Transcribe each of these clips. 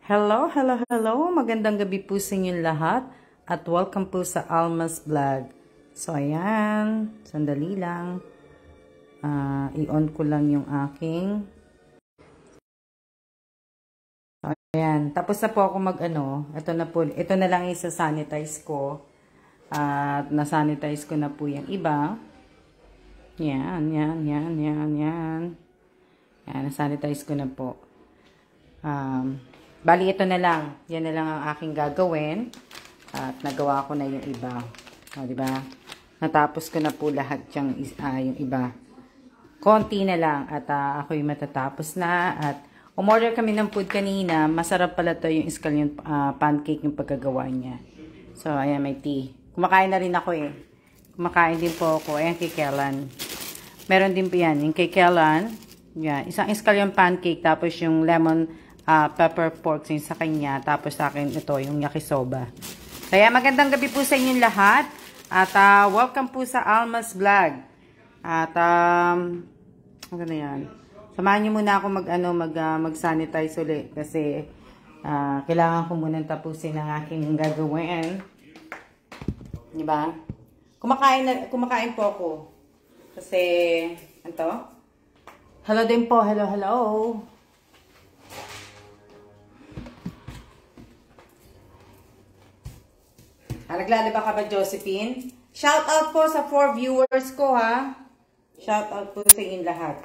Hello, hello, hello. Magandang gabi po sa inyong lahat at welcome po sa Alma's Vlog. So, ayan. Sandali lang. I-on ko lang yung aking. So, ayan. Tapos na po ako ito na po. Ito na lang isa-sanitize ko. At na-sanitize ko na po yung iba. Yan. Yan, na-sanitize ko na po. Bali, ito na lang. Yan na lang ang aking gagawin. At nagawa ko na yung iba. O, diba? Natapos ko na po lahat yung iba. Konti na lang. At ako'y matatapos na. At umorder kami ng food kanina. Masarap pala to yung scallion pancake yung pagkagawa niya. So, ayan, may tea. Kumakain na rin ako eh. Kumakain din po ako. Ayan, kay Kellan. Meron din po yan. Yung kay Kellan. Yan. Isang scallion pancake. Tapos yung lemon pepper pork sa kanya. Tapos sa akin ito, yung yakisoba. Kaya magandang gabi po sa inyong lahat. At welcome po sa Alma's Vlog. At ano yan. Samahan niyo muna ako mag-sanitize ulit. Kasi kailangan ko muna tapusin ang aking gagawin. Diba? Kumakain po ako. Kasi, hello din po. Hello, hello. Naglalaba ka ba, Josephine? Shout out po sa 4 viewers ko, ha? Shout out po sa inyong lahat.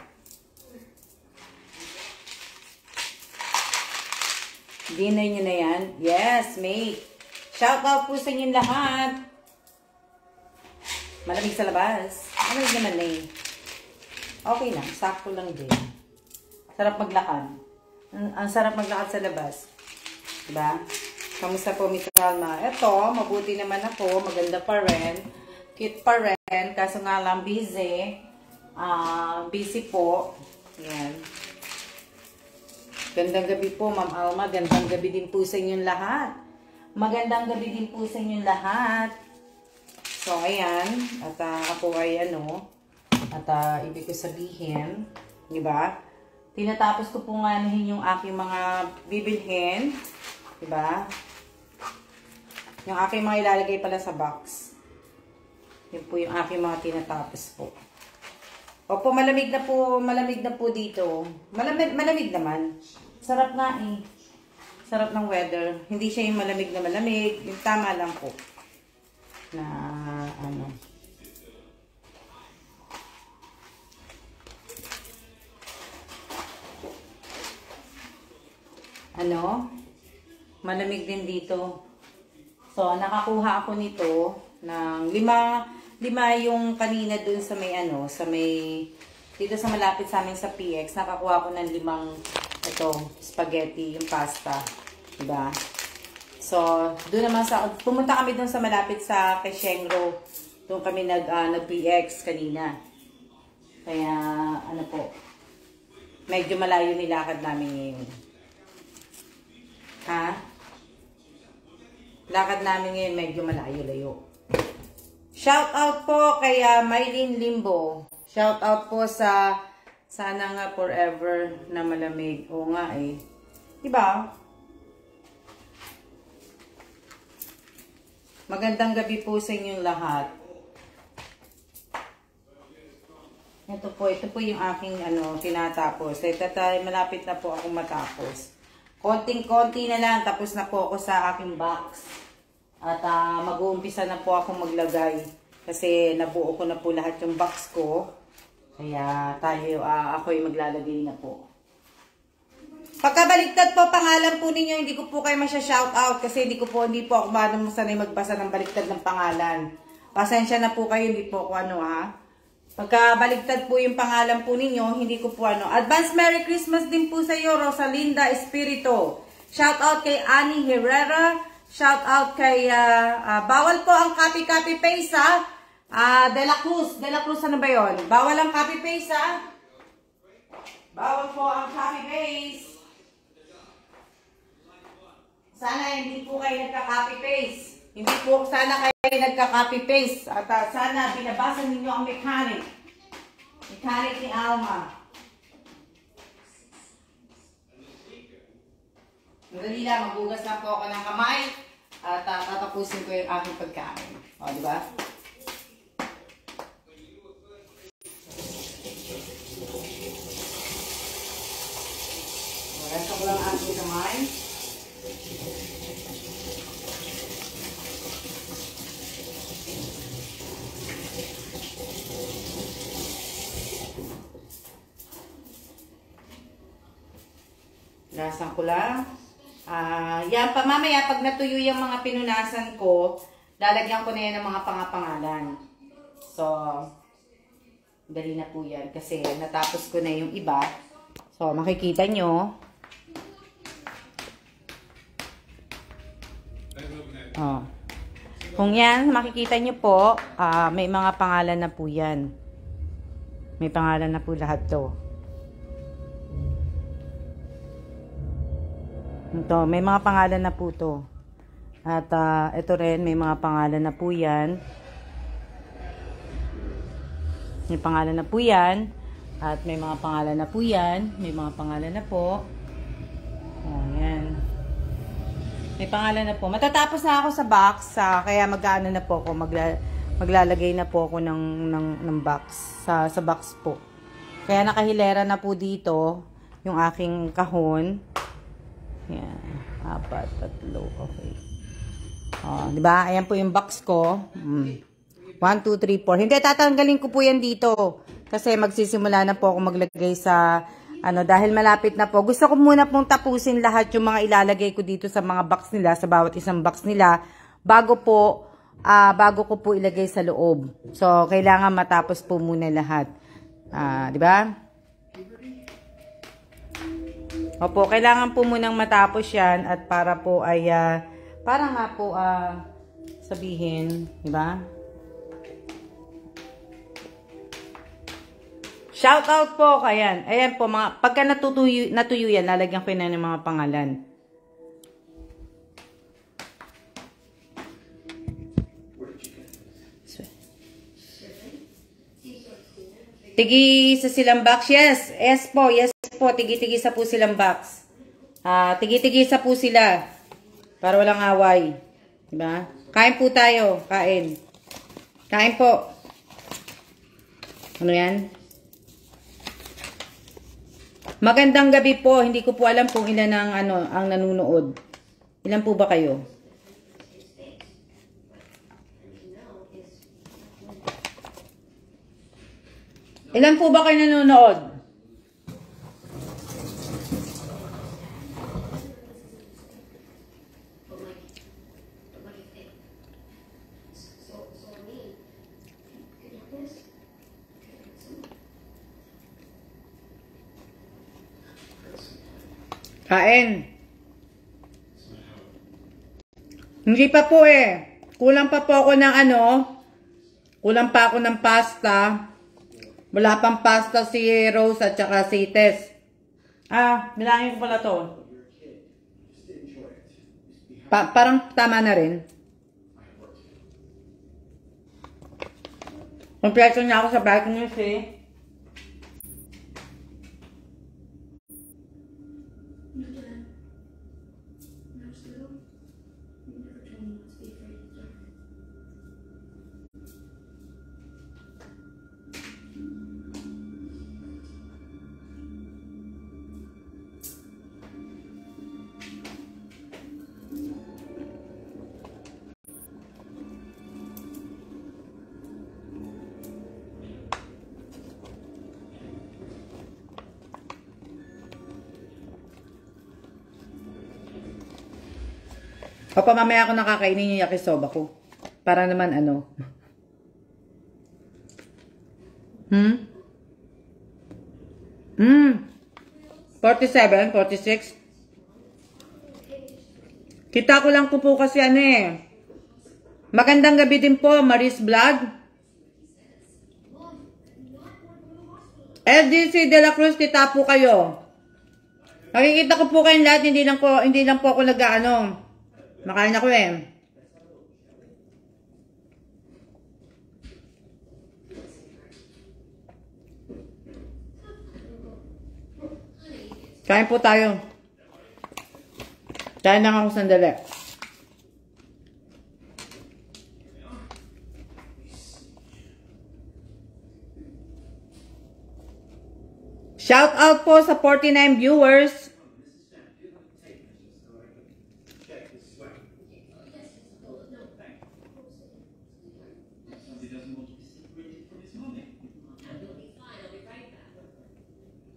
Dinner nyo na yan? Yes, mate. Shout out po sa inyong lahat. Malamig sa labas. Malamig naman na eh. Okay lang. Sakto lang din. Sarap maglakad. Ang sarap maglakad sa labas. Diba? Kamusta po, Miss Alma? Eto, mabuti naman ako. Maganda pa rin. Cute pa rin. Kaso nga lang, busy. Busy po. Yan. Gandang gabi po, Ma'am Alma. Gandang gabi din po sa inyong lahat. Magandang gabi din po sa inyong lahat. So, ayan. At ako ay ibig ko sabihin, diba? Tinatapos ko po nga yung aking mga bibilhin. Diba? Yung aking mga ilalagay pala sa box. Yun po yung aking mga tinatapos po. Opo, malamig na po dito. Malamig naman. Sarap nga eh. Sarap ng weather. Hindi siya yung malamig na malamig. Yung tama lang po. Na malamig din dito. So, nakakuha ako nito ng lima yung kanina dun sa dito sa malapit sa amin sa PX, nakakuha ko ng 5 spaghetti, yung pasta. Diba? So, doon naman pumunta kami dun sa malapit sa kay Shengro. Doon kami nag-PX kanina. Kaya, medyo malayo nilakad namin ngayon. Ha? Lakad namin ngayon medyo malayo-layo. Shout out po kay Mylene Limbo. Shout out po sa sana nga forever na malamig. Oo nga eh. Diba? Magandang gabi po sa inyong lahat. Ito po yung aking tinatapos. Malapit na po akong matapos. Konting-konti na lang, tapos na po ako sa aking box. At mag-uumpisa na po akong maglagay. Kasi nabuo ko na po lahat yung box ko. Kaya ako'y maglalagay na po. Pagkabaligtad po pangalan po ninyo, hindi ko po kayo masya-shoutout. Kasi hindi po ako sanay magbasa ng baligtad ng pangalan. Pasensya na po kayo, hindi po ako Pagkabaligtad po yung pangalan po ninyo, hindi ko po Advance Merry Christmas din po sa iyo, Rosalinda Espirito. Shout out kay Annie Herrera. Shout out kay, bawal po ang copy paste De La Cruz. De La Cruz, ano ba yun? Bawal ang copy paste Bawal po ang copy paste. Sana hindi po kayo nagka-copy paste. Hindi po sana kayo nagka-copy-paste. At sana binabasa ninyo ang mechanic. Mechanic ni Alma. Madali lang, maghugas na po ako ng kamay at tatapusin ko yung aking pagkain. O, di ba? Hugasan ko lang ang aking kamay. Lasan ko lang. Yan pa, mamaya pag natuyo yung mga pinunasan ko, lalagyan ko na yan ng mga pangapangalan. So, dali na po yan kasi natapos ko na yung iba. So, makikita nyo. Oh. Kung yan, makikita nyo po, may mga pangalan na po yan. May pangalan na po lahat to. Ito, may mga pangalan na po to. At ito rin, may mga pangalan na po yan. May pangalan na po yan. At may mga pangalan na po yan. May mga pangalan na po. Oh, yan. May pangalan na po. Matatapos na ako sa box. Kaya mag-ano na po ako. Maglalagay na po ako ng box. Sa box po. Kaya nakahilera na po dito yung aking kahon. Yan. 4, 3. Okay. Oh, di ba? Ayan po yung box ko. 1, 2, 3, 4. Hindi, tatanggalin ko po yan dito. Kasi magsisimula na po ako maglagay sa, dahil malapit na po. Gusto ko muna pong tapusin lahat yung mga ilalagay ko dito sa mga box nila, sa bawat isang box nila, bago ko po ilagay sa loob. So, kailangan matapos po muna lahat. Di ba? Opo, kailangan po munang matapos yan at para po ay, para nga po sabihin, di ba? Shout out po, ayan. Ayan po, pagka natuyo yan, lalagyan ko na ng mga pangalan. Tigi sa silang box, yes. Yes po, yes po. Tigi-tigi sa po silang box. Tigi-tigi sa po sila. Para walang away. Diba? Kain po tayo. Kain. Kain po. Ano yan? Magandang gabi po. Hindi ko po alam kung ilan ang nanunood. Ilan po ba kayo? Ilan po ba kayo nanonood? Kain. Hindi pa po eh. Kulang pa po ako ng kulang pa ako ng pasta. Wala pang pasta si Rose at saka si Tess. Bilangin ko pala to. Parang tama na rin. Kompleto niya ako sa bag niyo eh. Papa, mamaya ako nakakainin yung yakisoba ko. Para naman 47, 46. Kita ko lang po kasi Magandang gabi din po, Maris Vlog. LDC De La Cruz, kita po kayo. Nakikita ko po kayong lahat, hindi lang po ako makain ako eh. Kain po tayo. Tayo lang ako sandali. Shout out po sa 49 viewers.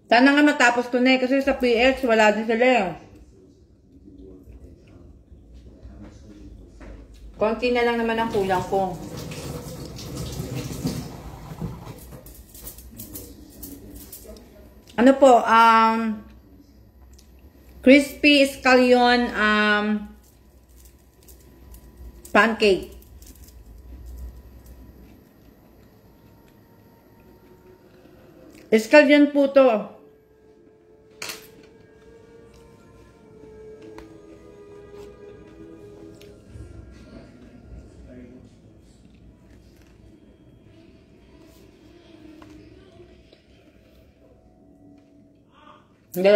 Sana nga matapos ko na kasi sa PX wala din sila eh. Konti na lang naman ang kulang ko. Ano po, crispy scallion pancake. Scallion po to. Hindi.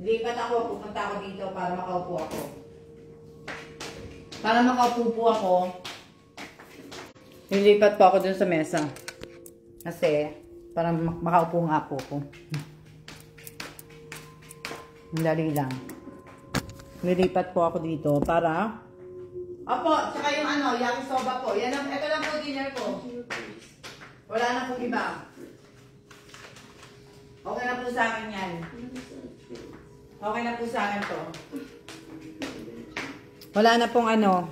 Lipat ako, pupunta ako dito para makaupo ako. Para makaupo po ako, lilipat po ako dun sa mesa. Kasi, para makaupo nga po ko. Dali lang. Lilipat po ako dito para... Opo, tsaka yung ano, yakisoba po. Yan ang, ito lang po dinner ko. Wala na pong iba. Okay na po sa akin yan. Okay na po sa akin to. Wala na pong ano.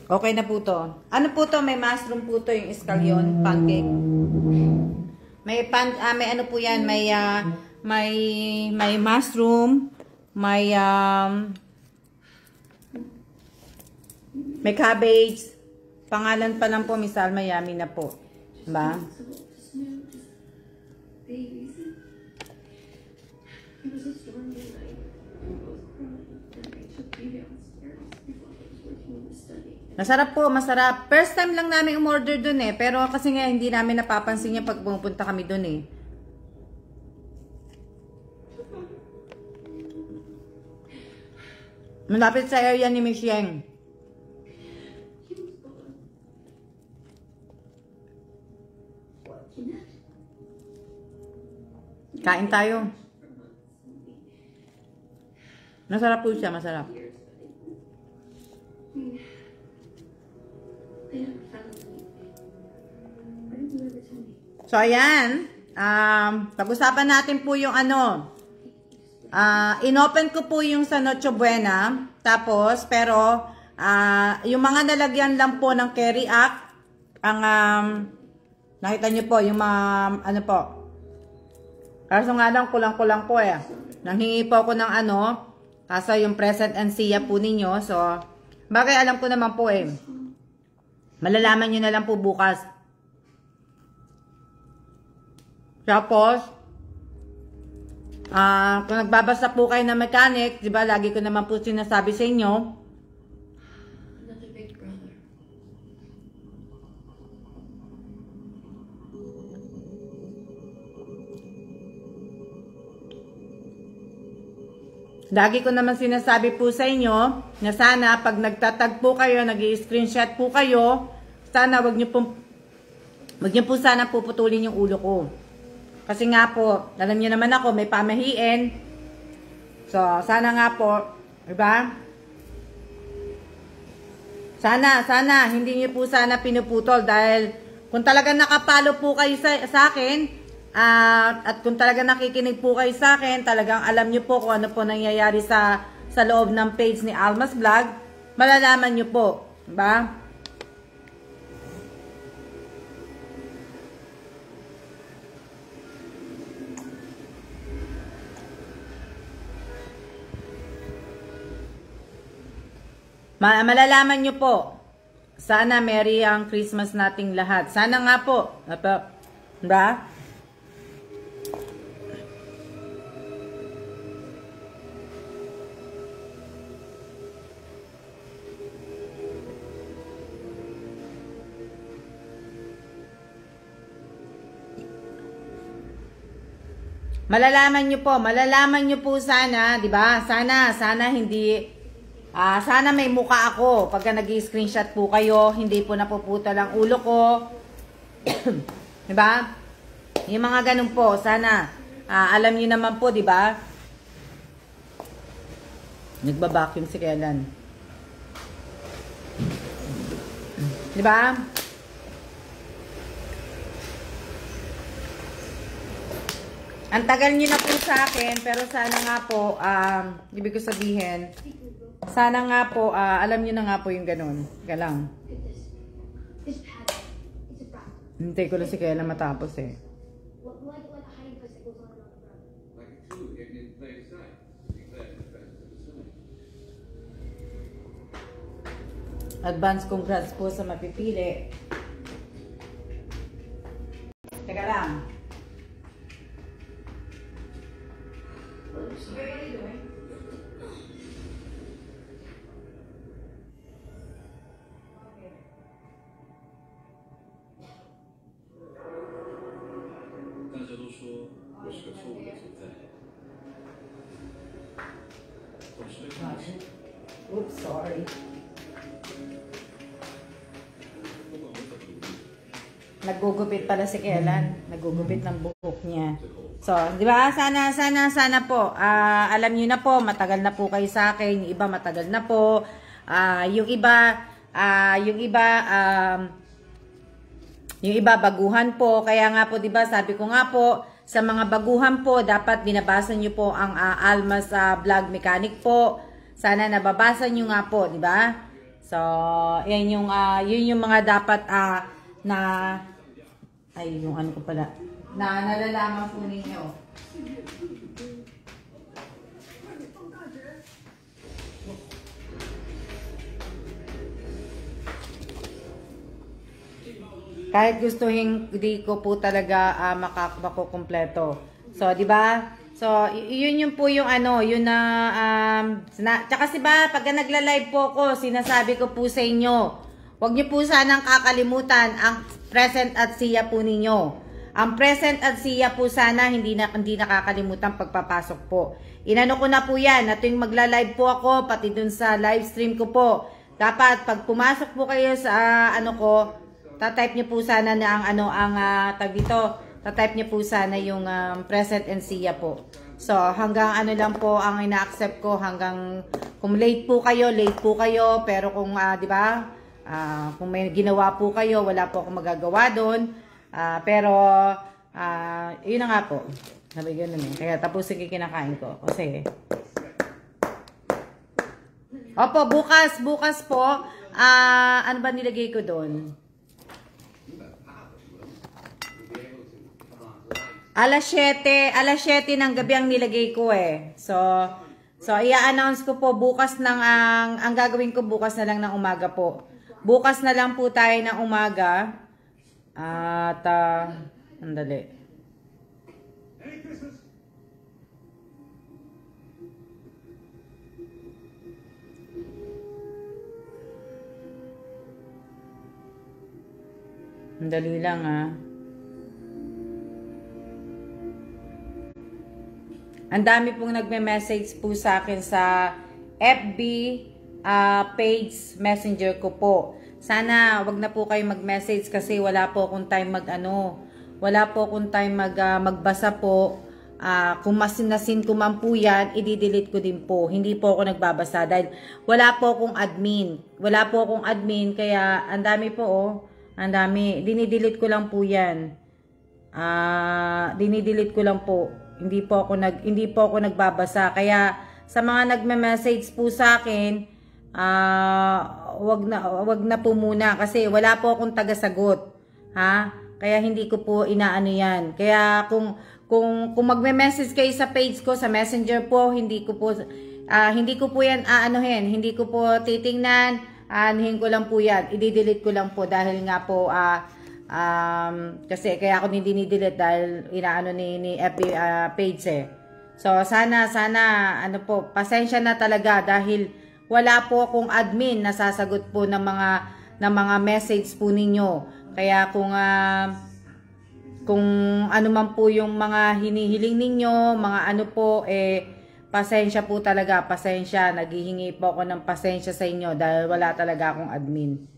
Okay na po to. Ano po to? May mushroom po to yung scallion pancake. May ano po yan, may mushroom, may cabbage. Pangalan pa lang po, Miss Alma, yummy na po. Diba? Masarap po, masarap. First time lang namin umorder dun eh. Pero kasi nga hindi namin napapansin niya pag pumunta kami dun eh. Malapit sa area ni Miss Yeng. Kain tayo. Masarap po siya, masarap. So, ayan. Pag-usapan natin po yung ano. Inopen ko po yung sa Noche Buena. Tapos, pero, yung mga nalagyan lang po ng Curry Act, nakita nyo po, yung mga, ano po. Kaso nga lang, kulang-kulang po eh. Nanghingi po ako ng ano, kaso yung present and siya po ninyo. So, bagay alam ko naman po eh. Malalaman nyo na lang po bukas. Tapos, kung nagbabasa po kayo ng mechanic, di ba, lagi ko naman po sinasabi sa inyo, lagi ko naman sinasabi po sa inyo na sana pag nagtatag po kayo, nag-i-screenshot po kayo, sana wag niyo po sana puputulin yung ulo ko. Kasi nga po, alam niyo naman ako, may pamahiin. So, sana nga po, diba? Sana, hindi niyo po sana pinuputol dahil kung talagang nakapalo po kayo sa akin, at kung talagang nakikinig po kayo sa akin, talagang alam niyo po kung ano po nangyayari sa loob ng page ni Alma's Vlog. malalaman nyo po. Diba? Malalaman nyo po. Sana merry ang Christmas nating lahat. Sana nga po. Diba? Malalaman nyo po sana, 'di ba? Sana hindi sana may muka ako pagka nag-i-screenshot po kayo, hindi po napuputol ang ulo ko. 'Di ba? Yung mga ganun po, sana alam niyo naman po, 'di ba? Nagba-vacuum si Kailan. 'Di ba? Ang tagal nyo na po sa akin, pero sana nga po, ibig ko sabihin, sana nga po, alam nyo na nga po yung ganun. Ka lang. Hintay ko lang si Kailan matapos eh. Advance congrats po sa mapipili. Teka lang. Oops, sorry. Nagugupit pala si Kailan. Nagugupit ng buhok niya. So, di ba? Sana po. Alam niyo na po, matagal na po kayo sa akin. Yung iba matagal na po. Yung iba baguhan po. Kaya nga po, di ba? Sabi ko nga po, sa mga baguhan po, dapat binabasa niyo po ang Alma's Vlog Mechanic po. Sana nababasa niyo nga po, di ba? So, yan yun yung mga dapat na ay, yung ano ko pala, na nalalaman po ninyo. Kahit gustuhin, di ko po talaga makukumpleto. So, di ba? So, yun po yung ano, yun tsaka si ba, pag nagla-live po ko, sinasabi ko po sa inyo, huwag niyo po sanang kakalimutan ang present at siya po ninyo. Ang present at siya po sana hindi nakakalimutan pagpapasok po. Inano ko na po yan, na tuwing magla-live po ako, pati dun sa live stream ko po. Dapat pag pumasok po kayo sa ano ko, tatype niyo po sana na tag dito, tatype niyo po sana yung present and siya po. So, hanggang ano lang po ang ina-accept ko, hanggang kung late po kayo, pero kung, di ba, kung may ginawa po kayo, wala po akong magagawa doon. Pero, yun na nga po. Sabi ganun eh. Kaya tapusin ko kinakain ko. Kasi, opo, bukas po, ano ba nilagay ko doon? Alas 7 ng gabi ang nilagay ko eh. So i-announce ko po bukas ang gagawin ko bukas na lang ng umaga po. Bukas na lang po tayo ng umaga. At, andali. Andali lang Ang dami pong nagme-message po sa akin sa FB page messenger ko po. Sana wag na po kayo mag-message kasi wala po akong time wala po akong time magbasa po. Kung masinasin ko man po yan, i-delete ko din po. Hindi po ako nagbabasa dahil wala po akong admin. Wala po akong admin kaya ang dami po ang dami. Dinidelete ko lang po yan. Dinidelete ko lang po. Hindi po ako nagbabasa. Kaya sa mga nagme-message po sa akin, wag na po muna kasi wala po akong taga-sagot. Ha? Kaya hindi ko po inaano yan. Kaya kung magme-message kayo sa page ko, sa messenger po, hindi ko po yan aanuhin. Hindi ko po titingnan. Anuhin ko lang po yan. I-delete ko lang po dahil nga po kasi kaya ako dinidelete dahil inaano ni FB page eh. So sana ano po, pasensya na talaga dahil wala po akong admin na sasagot po ng mga message po ninyo. Kaya kung ano man po yung mga hinihiling ninyo, mga ano po, pasensya po talaga, pasensya. Naghihingi po ako ng pasensya sa inyo dahil wala talaga akong admin.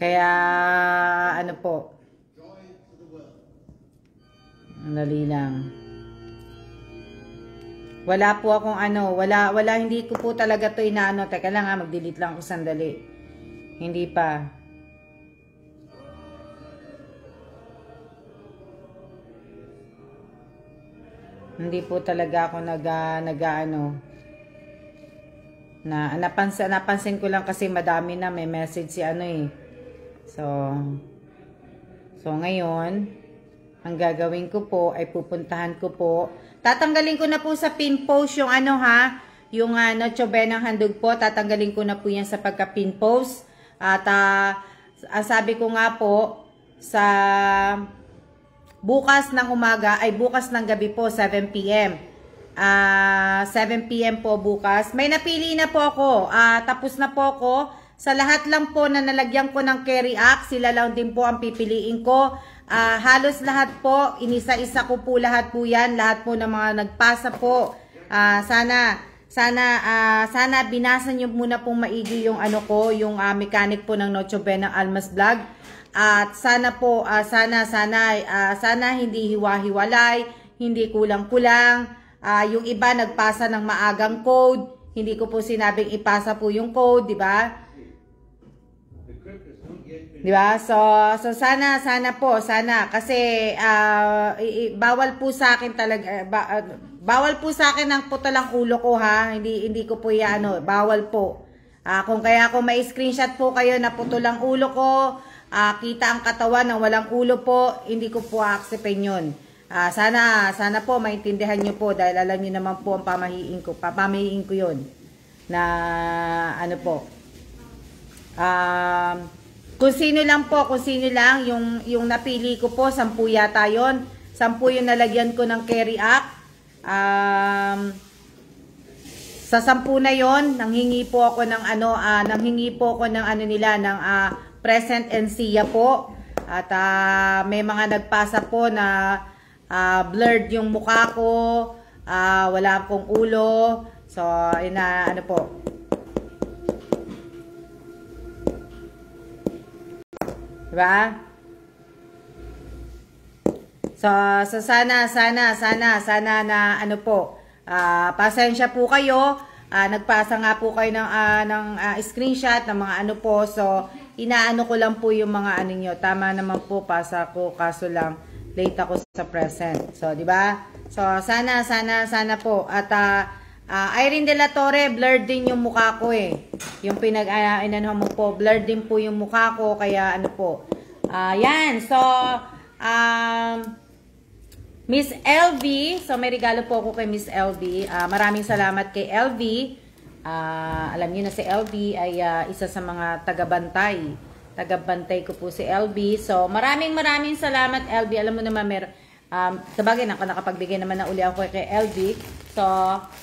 Kaya, ano po, dali lang. Wala po akong wala, hindi ko po talaga to inaano. Teka lang mag-delete lang ako sandali. Hindi pa. Hindi po talaga ako napansin ko lang kasi madami na may message si So ngayon, ang gagawin ko po ay pupuntahan ko po. Tatanggalin ko na po sa pin post yung yung Noche Buenang handog po. Tatanggalin ko na po yan sa pagka-pin post. At sabi ko nga po, sa bukas ng umaga, ay bukas ng gabi po, 7 PM. 7 PM po bukas. May napili na po ako. Tapos na po ako. Sa lahat lang po na nalagyan ko ng Carry Act, sila lang din po ang pipiliin ko. Halos lahat po, inisa-isa ko po lahat po yan. Lahat po ng mga nagpasa po. Sana binasa nyo muna pong maigi yung yung mechanic po ng Noche Buenang Almas Vlog. At sana po, sana hindi hiwa-hiwalay, hindi kulang-kulang. Yung iba nagpasa ng maagang code. Hindi ko po sinabing ipasa po yung code, di ba? Diba? So sana po, kasi bawal po sa akin talaga, bawal po sa akin ang putalang ulo ko hindi ko po bawal po. Kung kaya ako may screenshot po kayo na putulang ulo ko, kita ang katawan ng walang ulo po, hindi ko po acceptin yun. Sana po maintindihan nyo po dahil alam nyo naman po ang pamahiin ko yun na po. Kung sino lang yung napili ko po, 10 yata yun. 10 yung nalagyan ko ng Carry Act. Sa 10 na yon, nanghingi po ako ng nila ng present and siya po. At may mga nagpasa po na blurred yung mukha ko, wala akong ulo. So, po. Diba? So sana na pasensya po kayo. Nagpasa nga po kayo ng screenshot ng mga po. So inaano ko lang po yung mga nyo. Tama naman po, pasa ko, kaso lang late ako sa present. So di ba? So sana po. At Irene De La Torre, blurred din yung mukha ko Yung inano mo po, blurred din po yung mukha ko, kaya po. Yan. So Miss LV, so may regalo po ako kay Miss LV. Maraming salamat kay LV. Alam niyo na si LV ay isa sa mga tagabantay. Tagabantay ko po si LV. So maraming salamat LV. Alam mo naman sabagay nakapagbigay naman na uli ako kay LV. So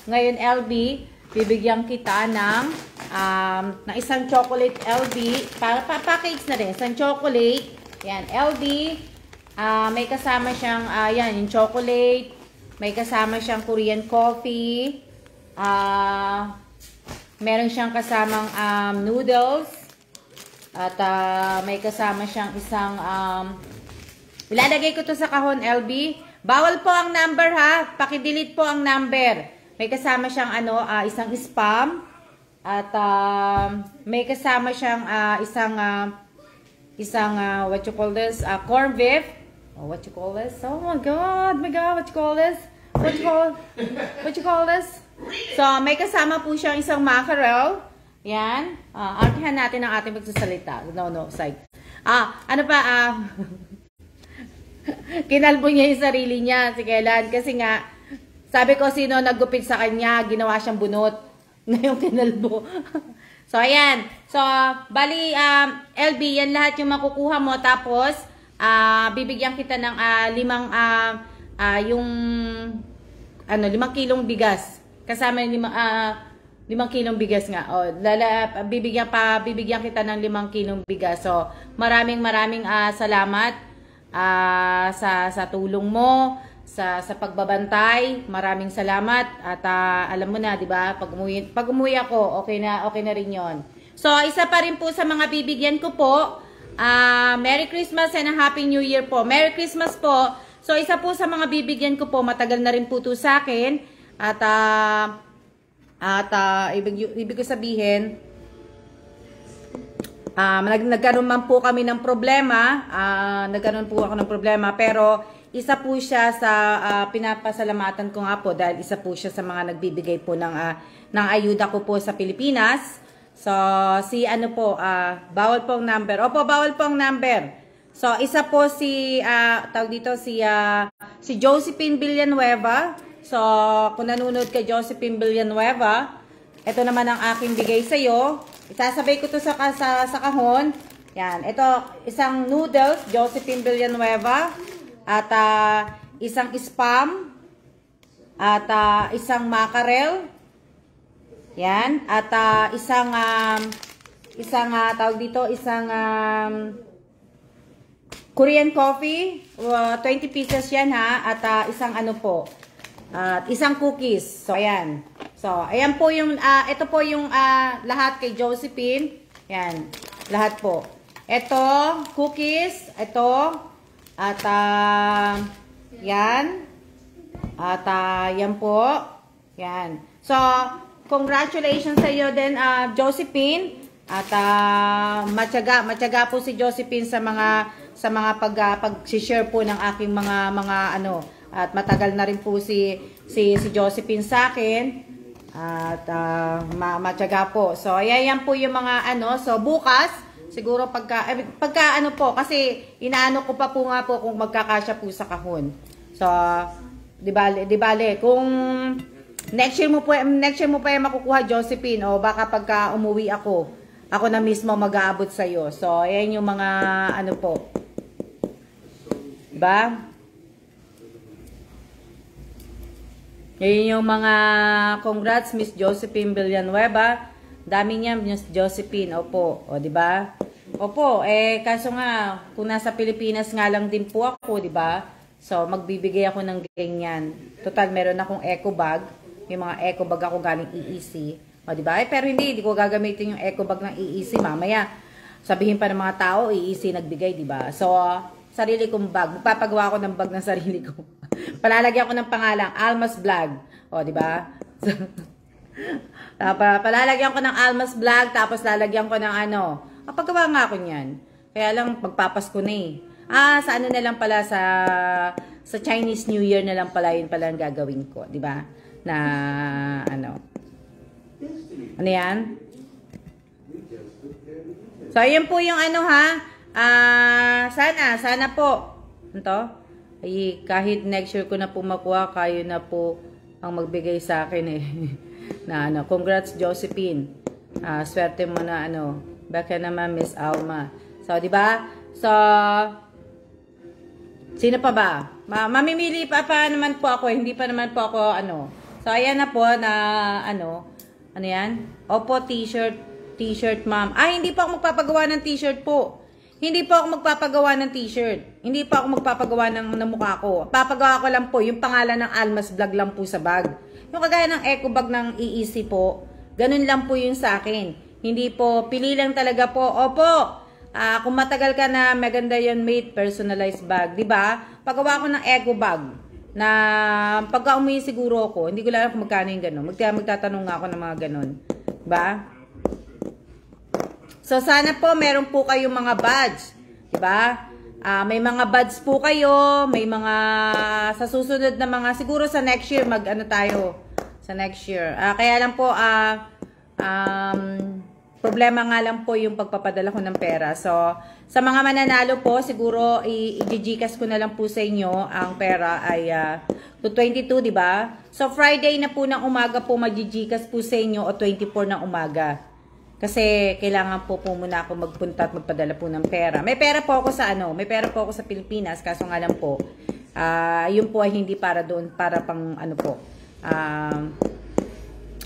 ngayon LV, bibigyan kita ng isang chocolate LV. Package na rin, isang chocolate. Yan, LV. May kasama siyang, yung chocolate. May kasama siyang Korean coffee. Meron siyang kasamang noodles. At may kasama siyang isang, ilalagay ko to sa kahon, LB. Bawal po ang number Paki-delete po ang number. May kasama siyang isang spam. At may kasama siyang isang what you call this? Corn beef. Oh, what you call this? Oh my God, what you call this? what you call this? So, may kasama po siyang isang mackerel. Yan. Artihan natin ang ating pagsasalita. No, side. Ano pa, kinalbo niya yung sarili niya, si Kailan. Kasi nga, sabi ko sino naggupit sa kanya, ginawa siyang bunot. Ngayong kinalbo. So, ayan. So, bali, LB, yan lahat yung makukuha mo. Tapos, bibigyan kita ng 5 kilong bigas. Kasama yung 5 kilong bigas nga. O, bibigyan kita ng 5 kilong bigas. So, maraming salamat sa tulong mo, sa pagbabantay. Maraming salamat. At alam mo na, 'di ba? Pag umuwi ako, okay na rin 'yon. So, isa pa rin po sa mga bibigyan ko po. Merry Christmas and a Happy New Year po. Merry Christmas po. So, isa po sa mga bibigyan ko po, matagal na rin po ito sa akin. At ibig ko sabihin, nagkaroon man po kami ng problema, nagkaroon po ako ng problema, pero isa po siya sa pinapasalamatan ko nga po dahil isa po siya sa mga nagbibigay po ng ayuda ko po sa Pilipinas. So, ano po, bawal po ang number. Opo, bawal po ang number. So, isa po si Josephine Villanueva. So, kung nanonood ka Josephine Villanueva, ito naman ang aking bigay sa iyo. Isasabay ko to sa kahon. Yan, ito isang noodles, Josephine Villanueva, at isang spam, at isang mackerel. Yan, at isang Korean coffee, 20 pieces yan ha, at isang ano po, at isang cookies. So, ayan. So, ayan po yung, ito po yung lahat kay Josephine. Yan, lahat po. Ito, cookies, ito, at yan. At yan po. Yan. So, congratulations sa iyo din, Josephine. At matyaga po si Josephine sa mga pag-share po ng aking mga ano. At matagal na rin po si Josephine sa akin. At matyaga po. So, ayan po yung mga ano. So, bukas, siguro pagka ano po, kasi inaano ko pa po nga po kung magkakasya po sa kahon. So, di bale, kung next year mo po yung makukuha, Josephine, o baka pagka umuwi ako na mismo mag-aabot sa iyo. So, ayan yung mga ano po. Diba? Ayan yung mga congrats, Miss Josephine Villanueva. Dami niya, Miss Josephine. Opo. O, diba? Opo. Kaso nga, kung nasa Pilipinas nga lang din po ako, diba? So, magbibigay ako ng ganyan. Total, meron akong eco bag. Yung mga eco bag ako galing EEC. O, diba? Pero hindi ko gagamitin yung eco bag ng EEC. Mamaya, sabihin pa ng mga tao, EEC nagbigay, diba? So, sarili kong bag. Magpapagawa ako ng bag ng sarili ko. Palalagyan ko ng pangalang Almas Vlog. O, diba? So, palalagyan ko ng Almas Vlog, tapos lalagyan ko ng ano. Paggawa nga ako niyan. Kaya lang, pagpapasko na eh. Sa ano na lang pala, sa Chinese New Year na lang pala, yun pala ang gagawin ko. Diba? Na, ano. Ano yan? So, ayan po yung ano ha. Sana po. Ito? Ay, kahit next year ko na po makuha, kayo na po ang magbigay sa akin eh. Na ano, congrats Josephine. Swerte mo na ano. Baka naman Miss Alma. So, di ba? So, sino pa ba? Mamimili pa naman po ako. Hindi pa naman po ako ano. So, ayan na po na ano yan? Opo, t-shirt ma'am. Hindi pa ako magpapagawa ng t-shirt po. Hindi po ako magpapagawa ng t-shirt. Hindi po ako magpapagawa ng mukha ko. Papagawa ko lang po yung pangalan ng Almas Vlog lang po sa bag. Yung kagaya ng eco bag ng EEC po, ganun lang po yung sa akin. Hindi po, pili lang talaga po. Opo, kung matagal ka na, maganda yun made personalized bag. Diba? Pagawa ko ng eco bag na pagka umuwi siguro ako, hindi ko lang kung magkano yung ganun. Magtatanong nga ako ng mga ganun. Diba? So, sana po meron po kayong mga badge. Diba? May mga buds po kayo, may mga sa susunod na mga, siguro sa next year, mag-ano tayo, sa next year. Kaya lang po, problema nga lang po yung pagpapadala ko ng pera. So, sa mga mananalo po, siguro, i-gcash ko na lang po sa inyo, ang pera ay 222, di ba? So, Friday na po ng umaga po, mag-gcash po sa inyo, o 24 ng umaga. Kasi kailangan po muna ako magpunta at magpadala po ng pera. May pera po ako sa may pera po ako sa Pilipinas, kaso nga lang po, yun po ay hindi para doon, para pang po.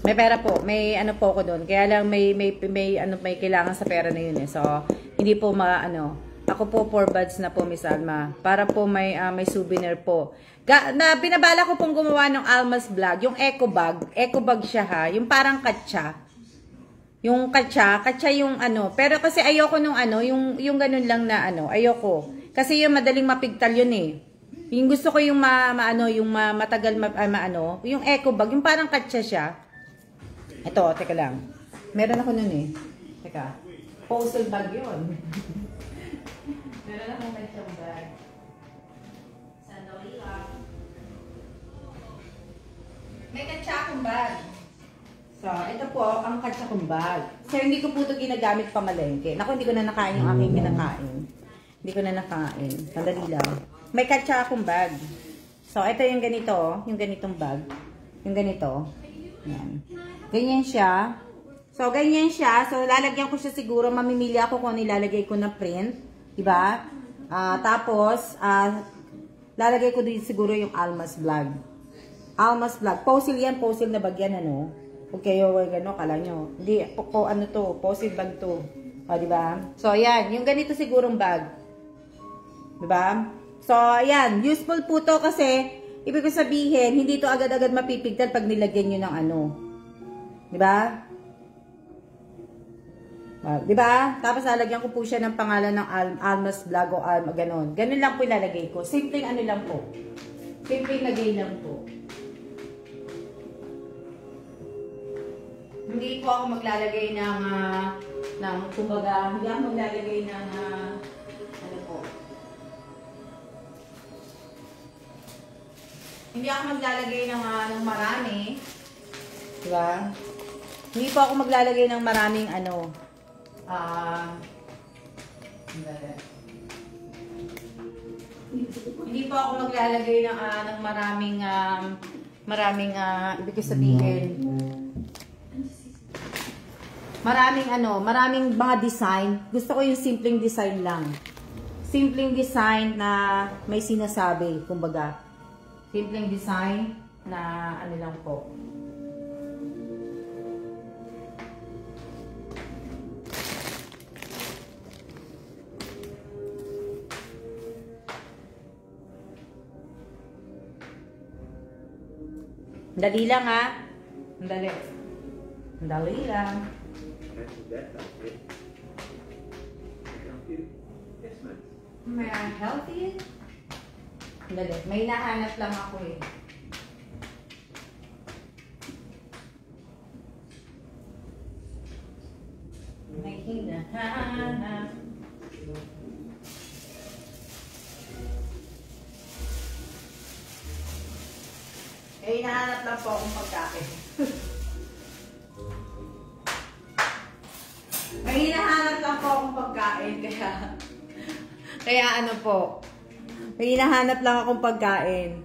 May pera po, may po ako doon. Kaya lang may kailangan sa pera na yun eh. So, hindi po ako po 4 buds na po, Miss Alma. Para po may souvenir po. Binabala ko pong gumawa ng Alma's Vlog, yung eco bag. Eco bag siya ha, yung parang katsa. Yung katsa yung pero kasi ayoko nung yung ganun lang na ayoko. Kasi yung madaling mapigtal yun eh. Yung gusto ko yung yung matagal yung eco bag, yung parang katsa siya. Ito, teka lang. Meron ako nun eh. Teka. Postal bag yun. Meron akong katsa bag. Sandali lang. May katsa akong bag. So, ito po, ang katsa kong bag. So, hindi ko po ito ginagamit pamalengke. Naku, hindi ko na nakain yung aking kinakain. Hindi ko na nakain. Sandali lang. May katsa akong bag. So, ito yung ganito, yung ganitong bag. Yung ganito. Yan. Ganyan siya. So, ganyan siya. So, lalagyan ko siya siguro. Mamimili ako kung nilalagay ko na print. Diba? Tapos, lalagay ko din siguro yung Alma's Vlog. Alma's Vlog. Fossil yan. Fossil na bag yan, Huwag kayo, kala nyo. Hindi, fossil bag to. Diba? So, ayan. Yung ganito sigurong bag. Diba? So, ayan. Useful po to kasi, ibig ko sabihin, hindi to agad-agad mapipigtal pag nilagyan nyo ng Diba? Diba? Tapos, lalagyan ko po siya ng pangalan ng Alma's Vlog o Alma, ganon. Ganon lang po ilalagay ko. Simpleng lang po. Simpleng lagay lang po. Hindi po ako maglalagay ng kumbaga, hindi ako maglalagay ng, hindi ako maglalagay ng marami. Diba? Hindi po ako maglalagay ng maraming, hindi po ako maglalagay ng maraming, ibig sabihin, maraming mga design. Gusto ko yung simpleng design lang. Simpleng design na may sinasabi, kumbaga. Simpleng design na lang po. Dali lang ha. Dali. Dali lang. May healthy? Dali. May nahanap lang ako eh. May hinahanap. May hinahanap lang po akong pagkain. May hinahanap lang po akong pagkain, kaya po. May hinahanap lang akong pagkain.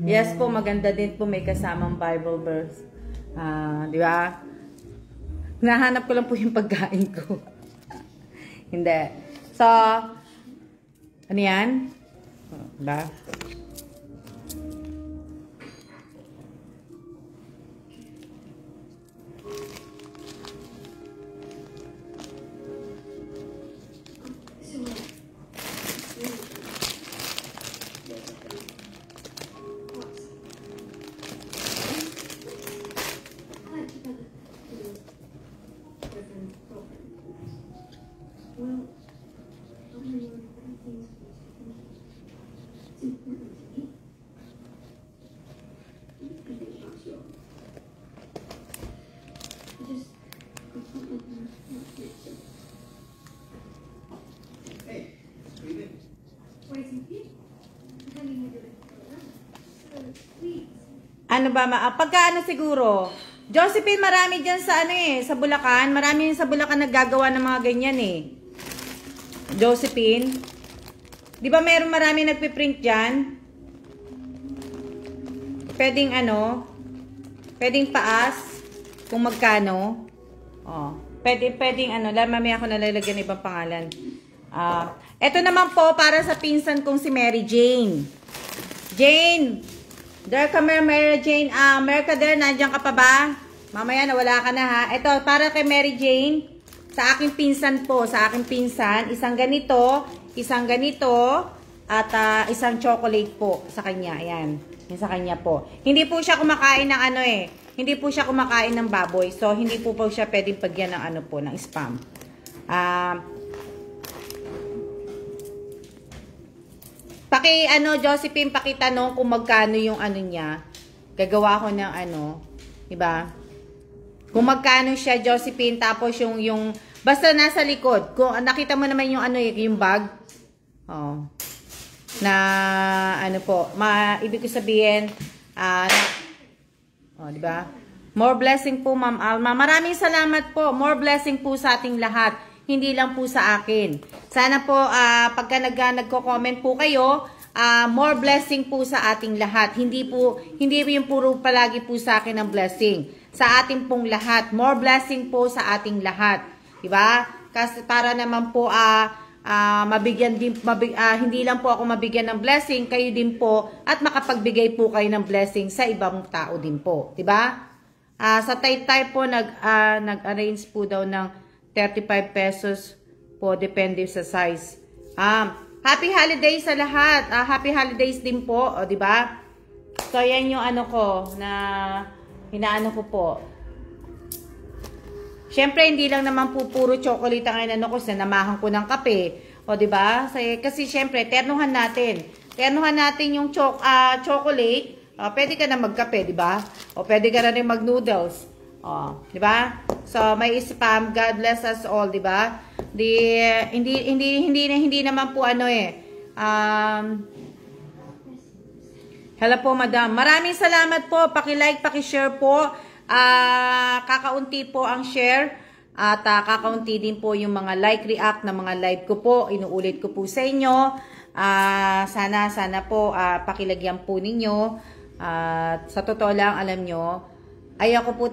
Yes po, maganda din po may kasamang Bible verse. Di ba? Hinahanap ko lang po yung pagkain ko. Hindi. So, ano yan? Diba? Ano ba, pagka ano siguro, Josephine, marami dyan sa ano sa Bulacan. Marami sa Bulacan naggagawa ng mga ganyan Josephine. Di ba meron marami nagpiprint dyan? Pwedeng pwedeng paas, kung magkano. Pwedeng mamaya ako nalalagyan ibang pangalan. Ito naman po para sa pinsan kong si Mary Jane. Jane, there ka Mary Jane. Mercader, nandiyan ka pa ba? Mamaya nawala ka na ha. Ito, para kay Mary Jane. Sa aking pinsan po. Sa aking pinsan. Isang ganito, at isang chocolate po sa kanya. Ayan. Yan sa kanya po. Hindi po siya kumakain ng hindi po siya kumakain ng baboy. So, hindi po siya pwedeng pagyan ng ng spam. Josephine, pakitanong kung magkano yung niya. Gagawa ko ng diba? Kung magkano siya, Josephine, tapos yung basta nasa likod. Kung nakita mo naman yung yung bag. Na ibig ko sabihin, diba? More blessing po, Ma'am Alma. Maraming salamat po. More blessing po sa ating lahat. Hindi lang po sa akin. Sana po, pagka nagko-comment po kayo, more blessing po sa ating lahat. Hindi yung puro palagi po sa akin ang blessing. Sa ating pong lahat. More blessing po sa ating lahat. Diba? Kasi para naman po, hindi lang po ako mabigyan ng blessing, kayo din po, at makapagbigay po kayo ng blessing sa ibang tao din po. Diba? Sa Taytay po, nag-arrange po daw ng 35 pesos po, depende sa size. Happy holidays sa lahat. Happy holidays din po, di ba? So, yan yung hinaano ko po. Syempre, hindi lang naman po puro chocolate ang ko, sinamahan ko ng kape. O, di ba? Kasi syempre, ternuhan natin. Ternuhan natin yung chocolate. Pwede ka na magkape, di ba? O, pwede ka na rin mag-noodles. Di ba? So, may spam. God bless us all, di ba? Hindi naman po hello po, madam. Maraming salamat po. Paki-like, paki-share po. Kakaunti po ang share. At kakaunti din po yung mga like, react na mga live ko po. Inuulit ko po sa inyo. Sana po pakilagyan po ninyo. Sa totoo lang, alam nyo, ayoko po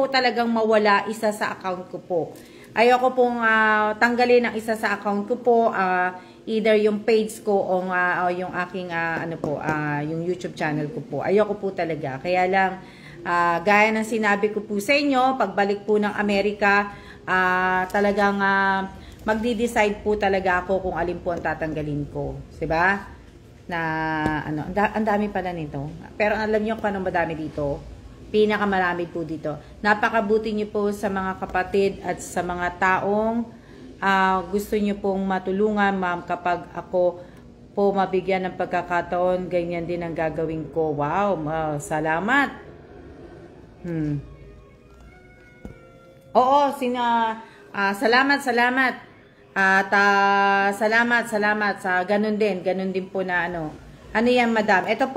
talagang mawala isa sa account ko po. Ayoko pong tanggalin ang isa sa account ko po, either yung page ko o yung aking yung YouTube channel ko po. Ayoko po talaga. Kaya lang gaya ng sinabi ko po sa inyo, pagbalik po ng Amerika, talagang magdi-decide po talaga ako kung alin po ang tatanggalin ko. 'Di ba? Na ang dami pala nito. Pero alam niyo kung anong madami dito? Pinakamarami po dito. Napakabuti niyo po sa mga kapatid at sa mga taong gusto niyo pong matulungan, ma'am, kapag ako po mabigyan ng pagkakataon, ganyan din ang gagawin ko. Wow, salamat. Oo, salamat. At salamat sa ganun din po na ano yan, madam. Ito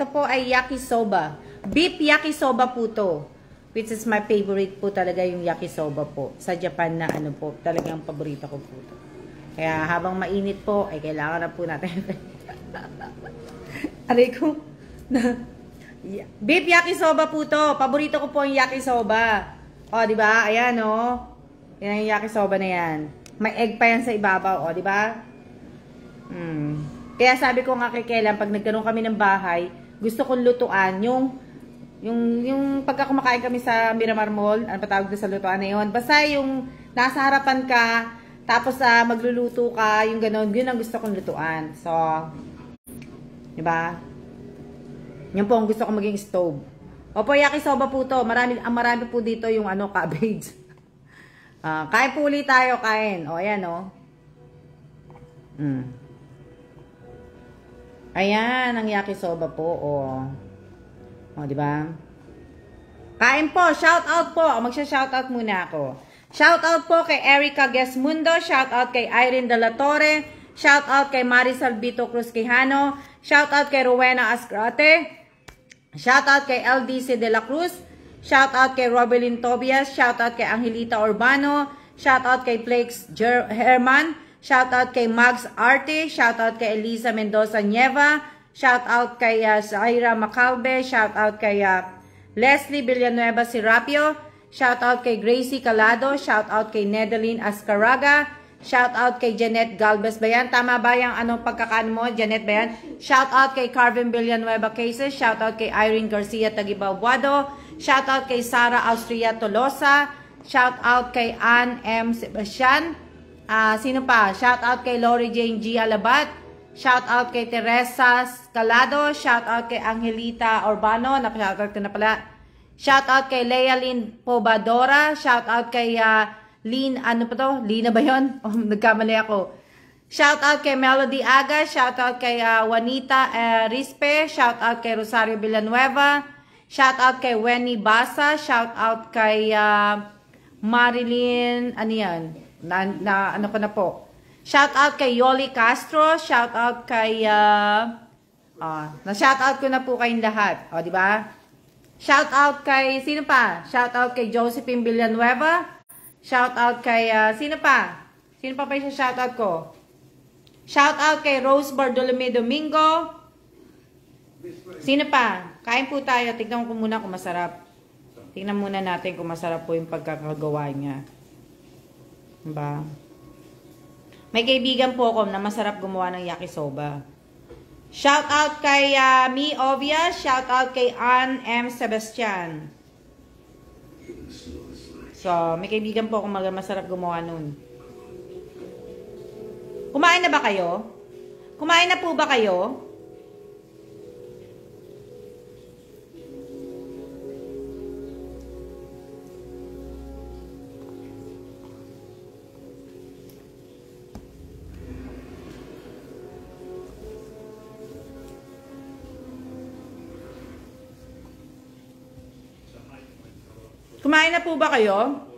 po ay yakisoba. Beef yakisoba po to. Which is my favorite po talaga yung yakisoba po. Sa Japan na po, talagang paborito ko po to. Kaya habang mainit po, ay kailangan na po natin. Aray ko. Beef yakisoba po to. Paborito ko po yung yakisoba. O, di ba? Ayan, o. Yan yung yakisoba na yan. May egg pa yan sa ibabaw, o, di ba? Kaya sabi ko nga kay Kailan, pag nagkaroon kami ng bahay, gusto kong lutuan yung pagka kumakain kami sa Miramar Mall, ano patawag doon sa lutuan na yun? Basta yung nasa harapan ka, tapos magluluto ka, yung gano'n, yun ang gusto kong lutuan. So, di ba? Yun po ang gusto kong maging stove. Opo, yakisoba po to. Marami po dito yung cabbage. Kain po ulit tayo, kain. O, ayan, o. Ayan, ang yakisoba po, o. O, di ba? Kain po, shout out po. Magsha-shout out muna ako. Shout out po kay Erica Gesmundo, shout out kay Irene De La Torre, Shout out kay Marisol Vito Cruz Quijano. Shout out kay Rowena Ascrate. Shout out kay LDC De La Cruz. Shout out kay Robelyn Tobias. Shout out kay Angelita Urbano. Shout out kay Flakes Herman. Shout out kay Mags Arte. Shout out kay Elisa Mendoza Nieva. Shout out kay Zaira Macalbe. Shout out kay Leslie Villanueva Serapio. Shout out kay Gracie Calado. Shout out kay Nedeline Ascaraga. Shout out kay Janet Galvez ba yan? Tama ba yung anong pagkakaano mo? Janet ba yan? Shout out kay Carvin Villanueva Cases. Shout out kay Irene Garcia Tagibabuado. Shout out kay Sara Austria Tolosa. Shout out kay Ann M. Sebastian. Sino pa? Shout out kay Lori Jane G. Alabat. Shout out kay Teresa Calado. Shout out kay Angelita Urbano. Shout out ko na pala. Shout out kay Lea Lynn Pobadora. Shout out kay Lynn, ano pa to? Lina ba yun? Oh, nagkamali ako. Shout out kay Melody Aga. Shout out kay Juanita Rispe. Shout out kay Rosario Villanueva. Shout out kay Wenny Basa. Shout out kay Marilyn, ano yan? Ano ko na po. Shout out kay Yoli Castro. Shout out kay na-shout out ko na po kayong lahat. O, di ba? Shout out kay, sino pa? Shout out kay Josephine Villanueva. Shout out kay, sino pa? Sino pa yung shout out ko? Shout out kay Rose Bartolome Domingo. Sino pa? Kain po tayo. Tignan ko muna kung masarap. Tignan muna natin kung masarap po yung pagkakagawa niya. Diba? May kaibigan po ako na masarap gumawa ng yakisoba. Shout out kay Mi Ovia. Shout out kay Ann M. Sebastian. So, may kaibigan po akong masarap gumawa nun. Kumain na ba kayo? Kumain na po ba kayo? Kumain na po ba kayo?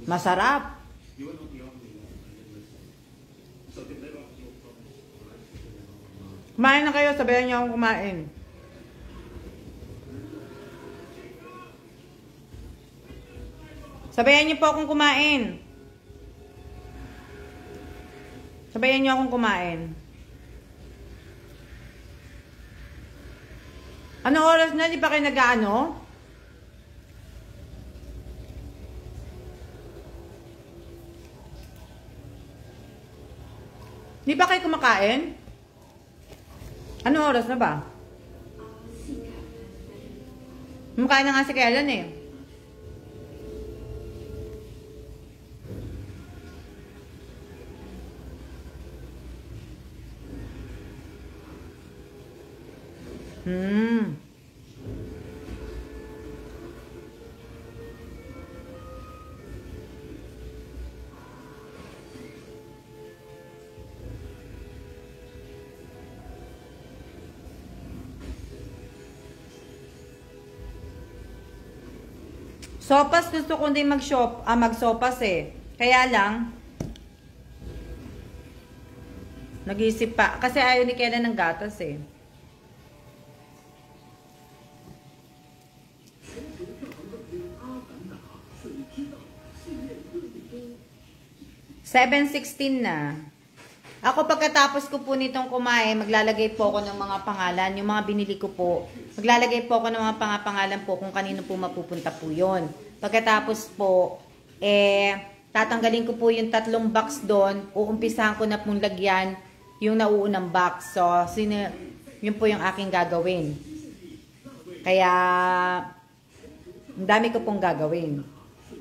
Masarap. Kumain na kayo, sabayan niyo akong kumain. Sabayan niyo po akong kumain. Sabayan niyo akong kumain. Ano oras na? Di pa kayo nag-ano? Di ba kayo kumakain? Ano oras na ba? Kumakain na nga si Kellen eh. Sopas, gusto ko din magsopas eh. Kaya lang, nag-iisip pa. Kasi ayaw ni Kellen ng gatas eh. $7.16 na. Ako pagkatapos ko po nitong kumain, maglalagay po ako ng mga pangalan, yung mga binili ko po. Maglalagay po ako ng mga pangalan po kung kanino po mapupunta po yun. Pagkatapos po, tatanggalin ko po yung 3 box doon, uumpisahan ko na pong lagyan yung nauunang box. So, yun po yung aking gagawin. Kaya, ang dami ko pong gagawin.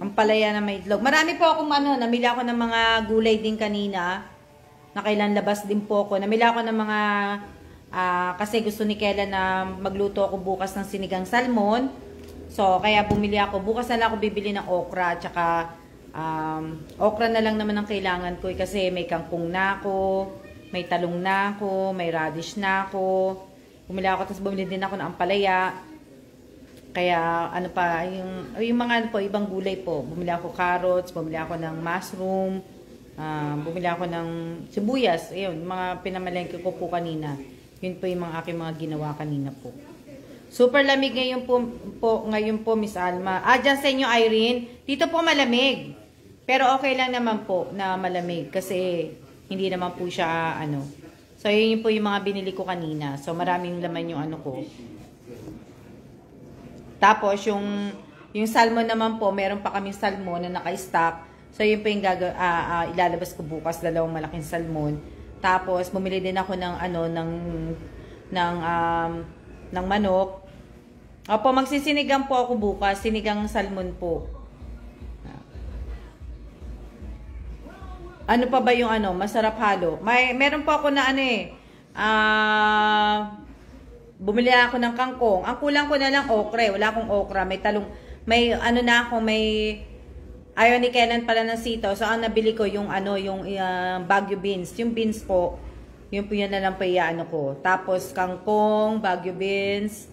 Ang palaya na may itlog. Marami po akong namili ako ng mga gulay din kanina. Nakailan labas din po ako. Namili ako ng mga, kasi gusto ni Kela na magluto ako bukas ng sinigang salmon. So, kaya bumili ako. Bukas na lang ako bibili ng okra. Tsaka, okra na lang naman ang kailangan ko. Kasi may kangkong na ako, may talong na ako, may radish na ako. Bumili ako, tapos bumili din ako ng ampalaya. Kaya ano pa, yung mga ano po, ibang gulay po. Bumili ako carrots, bumili ako ng mushroom, bumili ako ng sibuyas. Ayun, mga pinamalengke ko po kanina. Yun po yung mga aking mga ginawa kanina po. Super lamig ngayon po, Miss Alma. Dyan sa inyo, Irene, dito po malamig. Pero okay lang naman po na malamig kasi hindi naman po siya ano. So, yun po yung mga binili ko kanina. So, maraming laman yung ano ko. Tapos, yung salmon naman po, meron pa kaming salmon na naka-stock. So, yun po yung ilalabas ko bukas, dalawang malaking salmon. Tapos, bumili din ako ng, ng manok. Opo, magsisinigang po ako bukas. Sinigang salmon po. Ano pa ba yung masarap halo? Meron po ako na bumili ako ng kangkong. Ang kulang ko na lang okra. Wala akong okra. May talong. May ayaw ni Kellen pala ng sitaw. So, ang nabili ko yung Baguio beans. Yung beans po. Yun po yun na lang pa ko. Tapos, kangkong, Baguio beans,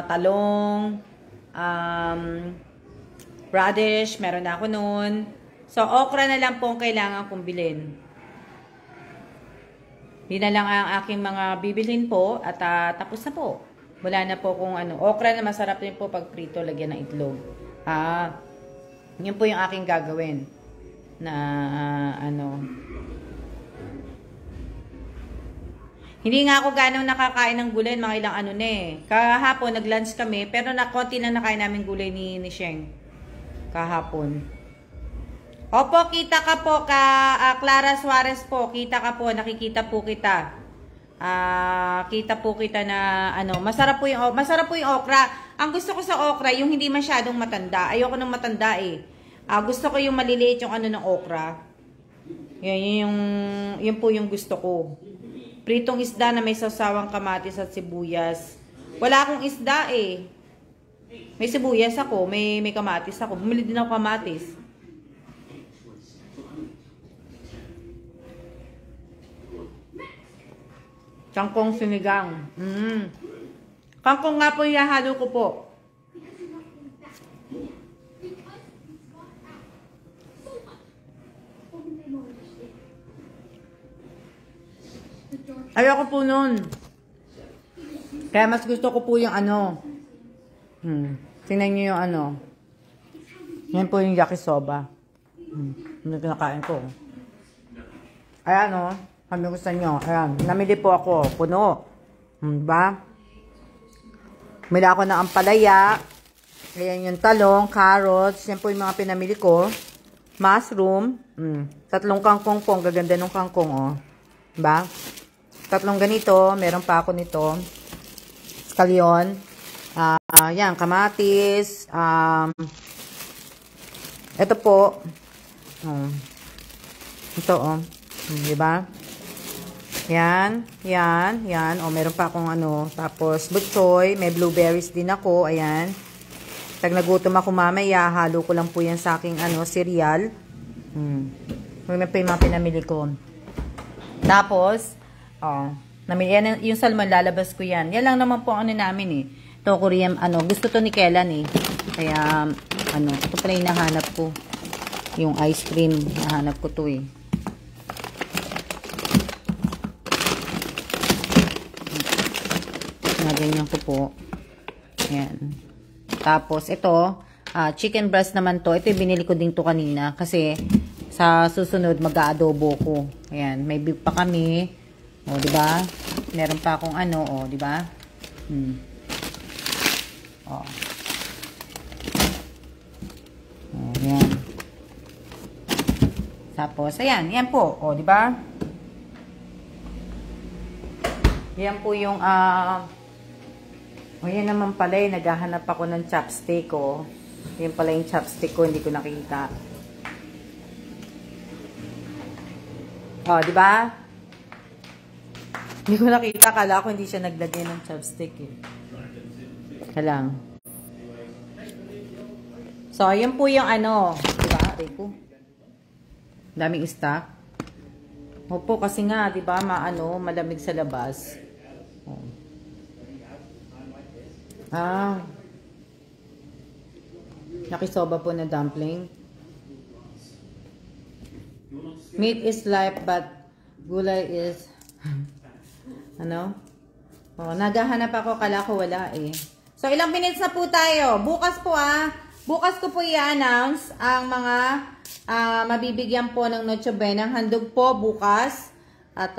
talong, radish. Meron na ako noon. So, okra na lang po ang kailangan kong bilhin. Yun na lang ang aking mga bibilhin po at tapos na po. Wala na po kung Okra na masarap din po pag prito, lagyan ng itlog. Yun po yung aking gagawin. Na Hindi nga ako ganong nakakain ng gulay, mga ilang Kahapon, nag-lunch kami, pero konti na nakain namin gulay ni Sheng. Kahapon. Opo, kita ka po Clara Suarez po. Kita ka po, nakikita po kita. Kita po kita na masarap po yung okra. Ang gusto ko sa okra, yung hindi masyadong matanda. Ayoko ng matanda eh. Gusto ko yung maliliit yung ng okra. Yun po yung gusto ko. Pritong isda na may sawsawang kamatis at sibuyas. Wala akong isda eh. May sibuyas ako, may kamatis ako. Bumili din ako kamatis. Kangkong sinigang. Kangkong nga po yung halo ko po. Ayoko po nun. Kaya mas gusto ko po yung tingnan nyo yung yan po yung yakisoba. Ano kinakain ko. Ayan kami gusto nyo. Ayan. Namili po ako. Puno. Diba? Mili ako ng ampalaya. Ayan yung talong, carrots. Yan po yung mga pinamili ko. Mushroom. 3 kangkong po. Ang gaganda ng kangkong, Diba? 3 ganito. Meron pa ako nito. Scallion. Yan. Kamatis. Ito po. Ito, Diba? Yan. Meron pa akong Tapos, butchoy. May blueberries din ako. Ayan. Pag nagutom ako mamaya, halo ko lang po yan sa aking cereal. May pa yung mga pinamili ko. Tapos, yung salmon, lalabas ko yan. Yan lang naman po namin eh. Ito, Korean, gusto to ni Kellan eh. Kaya, ito pala yung nahanap ko. Yung ice cream, nahanap ko to eh. Ganyan ko po. Ayan. Tapos, ito, chicken breast naman to. Ito yung binili ko din to kanina. Kasi, sa susunod, mag-aadobo ko. Ayan. May beef pa kami. Diba? Meron pa akong diba? Ayan. Tapos, ayan. Yan po. Diba? Yan po yung, yan naman pala naghahanap ako ng chopstick ko. Yan pala yung chopstick ko, hindi ko nakita. Di ba? Hindi ko nakita, kala ko hindi siya naglagay ng chopstick eh. Kalang. So, yan po yung diba? Aray ko. Daming stock. Opo, kasi nga, diba, malamig sa labas. Ah, nakisoba po na dumpling. Meat is life, but gulay is... ano? Oh, naghahanap ako, kala ko wala eh. So, ilang minutes na po tayo. Bukas po bukas ko po i-announce ang mga mabibigyan po ng Noche Buena. Handog po bukas. At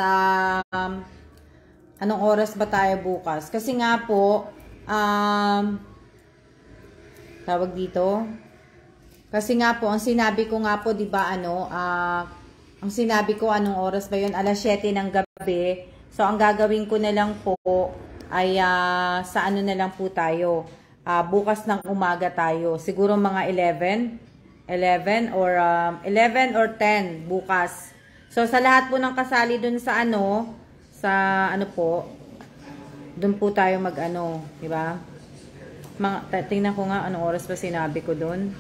anong oras ba tayo bukas? Kasi nga po, tawag dito. Kasi nga po, ang sinabi ko nga po, di ba, ang sinabi ko, anong oras ba yun? Alas 7 ng gabi. So, ang gagawin ko na lang po ay sa ano na lang po tayo. Bukas ng umaga tayo. Siguro mga 11 or 10 bukas. So, sa lahat po ng kasali dun sa dun po tayo di ba? Tingnan ko nga anong oras pa sinabi ko dun.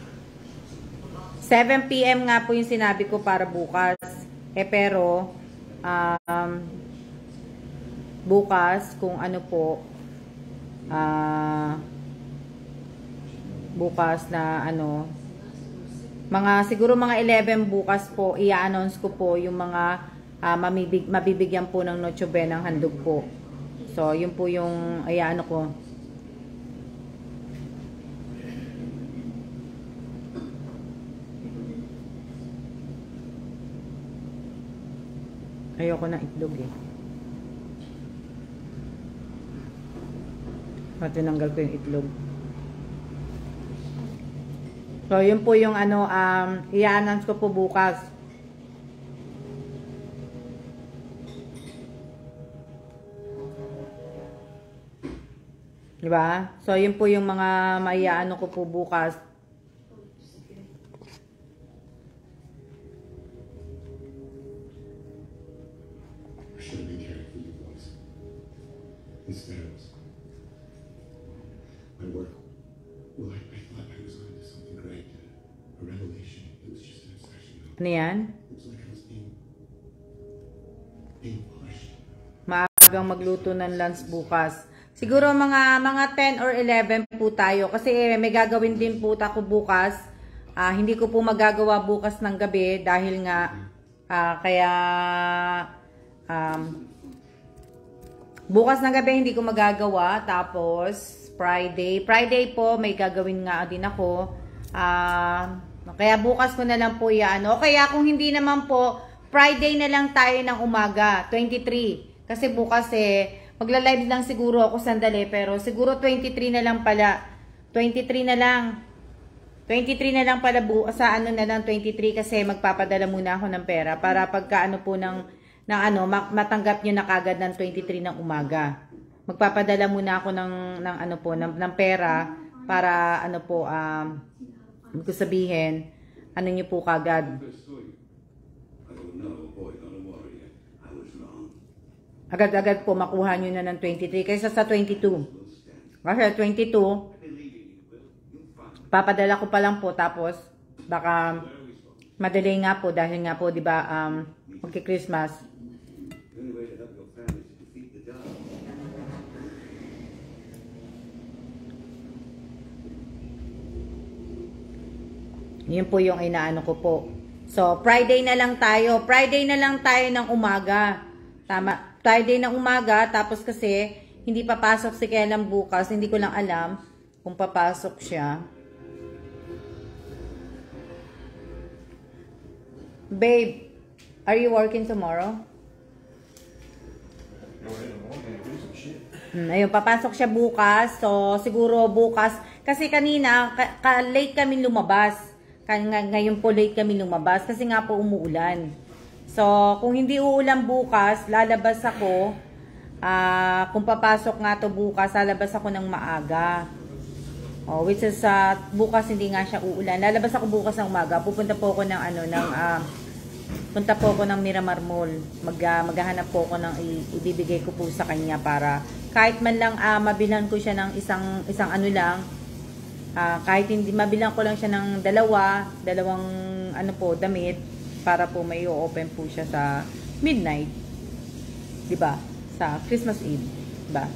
7 PM nga po yung sinabi ko para bukas. Pero, bukas, kung ano po, bukas na siguro mga 11 bukas po, i-announce ko po yung mga mabibigyan po ng Noche Buena ng handog po. So, yun po yung ko. Ayoko na itlog eh. Tinanggal ko yung itlog. So, yun po yung i-announce ko po bukas. Diba? So, yun po yung mga maiaano ko po bukas. Ano yan? Maagang magluto ng lunch bukas. Siguro mga 10 or 11 po tayo. Kasi may gagawin din po ako bukas. Hindi ko po magagawa bukas ng gabi dahil nga bukas ng gabi hindi ko magagawa. Tapos Friday po may gagawin nga din ako. Kaya bukas ko na lang po Kaya kung hindi naman po, Friday na lang tayo ng umaga, 23. Kasi bukas magla-live lang siguro ako sandali, pero siguro 23 na lang pala. 23 na lang. 23 na lang pala sa na lang 23 kasi magpapadala muna ako ng pera para pagka matanggap nyo na kagad ng 23 ng umaga. Magpapadala muna ako ng pera para ko sabihin, nyo po kagad. Agad-agad po makuha nyo na ng 23 kaysa sa 22. Kasi 22, papadala ko pa lang po tapos baka madelay nga po dahil nga po 'di ba magki-Christmas. Yun po yung inaano ko po. So, Friday na lang tayo. Friday na lang tayo ng umaga. Tama. Friday ng umaga. Tapos kasi, hindi papasok si Kellam bukas. Hindi ko lang alam kung papasok siya. Babe, are you working tomorrow? Ayun, papasok siya bukas. So, siguro bukas. Kasi kanina, late kami lumabas. Ngayon po late kami lumabas kasi nga po umuulan. So, kung hindi uulan bukas, lalabas ako. Kung papasok nga to bukas, lalabas ako ng maaga. Which is, bukas hindi nga siya uulan. Lalabas ako bukas ng umaga. Pupunta po ako punta po ako ng Miramar Mall. Maghahanap po ako ng ibibigay ko po sa kanya para kahit man lang mabilhan ko siya ng isang kahit hindi mabilang ko lang siya ng dalawang damit para po may open po siya sa midnight, 'di ba? Sa Christmas Eve, 'di ba?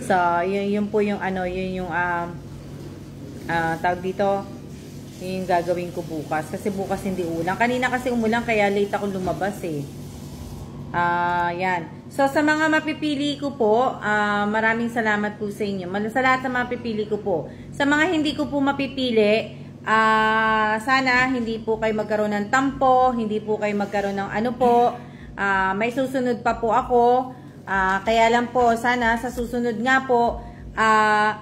So, yun po yung ano, yun yung tawag dito, yun yung gagawin ko bukas. Kasi bukas hindi ulan. Kanina kasi umulan kaya late ako lumabas eh. Yan. So, sa mga mapipili ko po, maraming salamat po sa inyo. Sa lahat ng mapipili ko po. Sa mga hindi ko po mapipili, sana hindi po kayo magkaroon ng tampo, hindi po kayo magkaroon ng ano po. May susunod pa po ako. Kaya lang po, sana sa susunod nga po,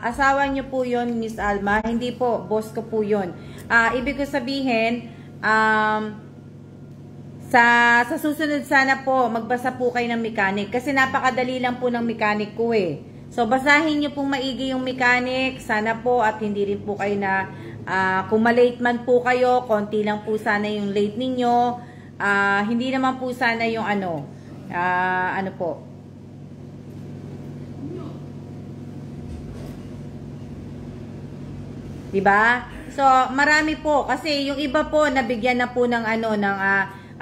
asawa nyo po yun, Miss Alma. Hindi po, boss ko po yun. Ibig ko sabihin, sa susunod sana po, magbasa po kayo ng mechanic. Kasi napakadali lang po ng mechanic ko eh. So, basahin nyo pong maigi yung mechanic. Sana po at hindi rin po kayo na, kung malate man po kayo, konti lang po sana yung late ninyo. Hindi naman po sana yung ano po. Diba? So, marami po. Kasi yung iba po, nabigyan na po ng ano, ng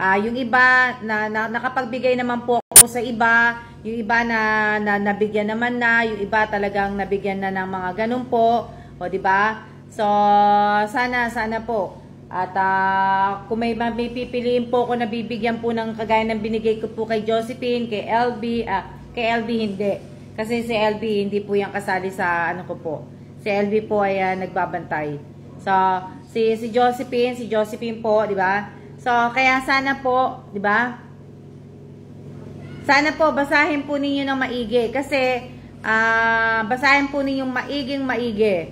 yung iba na nakapagbigay naman po ako sa iba, yung iba na nabigyan naman na, yung iba talagang nabigyan na ng mga ganun po, o di ba? So sana po. At kung may pipiliin po ako na bibigyan po ng kagaya ng binigay ko po kay Josephine, kay LB hindi. Kasi si LB hindi po yung kasali sa ano ko po. Si LB po ay nagbabantay. So si Josephine po, di ba? So, kaya sana po, di ba? Sana po, basahin po ninyo ng maigi. Kasi, basahin po ninyo maigi.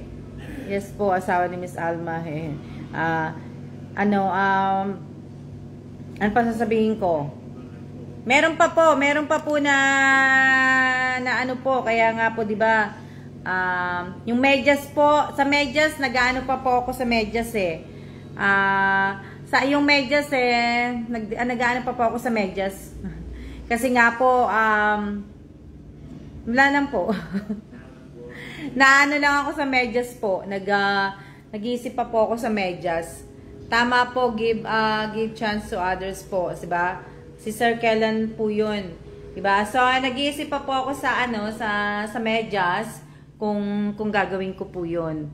Yes po, asawa ni Miss Alma. Ano pa sasabihin ko? Meron pa po na ano po, kaya nga po, di ba? Yung medyas po, sa medyas, nag-ano pa po ako sa medyas eh. Sa yung medyas nag-ano pa po ako sa medyas. Kasi nga po, wala lang po. Naano lang ako sa medyas po. Nag-iisip pa po ako sa medyas. Tama po, give chance to others po. Diba? Si Sir Kellan po yun. Diba? So, nag-iisip pa po ako sa, sa medyas kung gagawin ko po yun.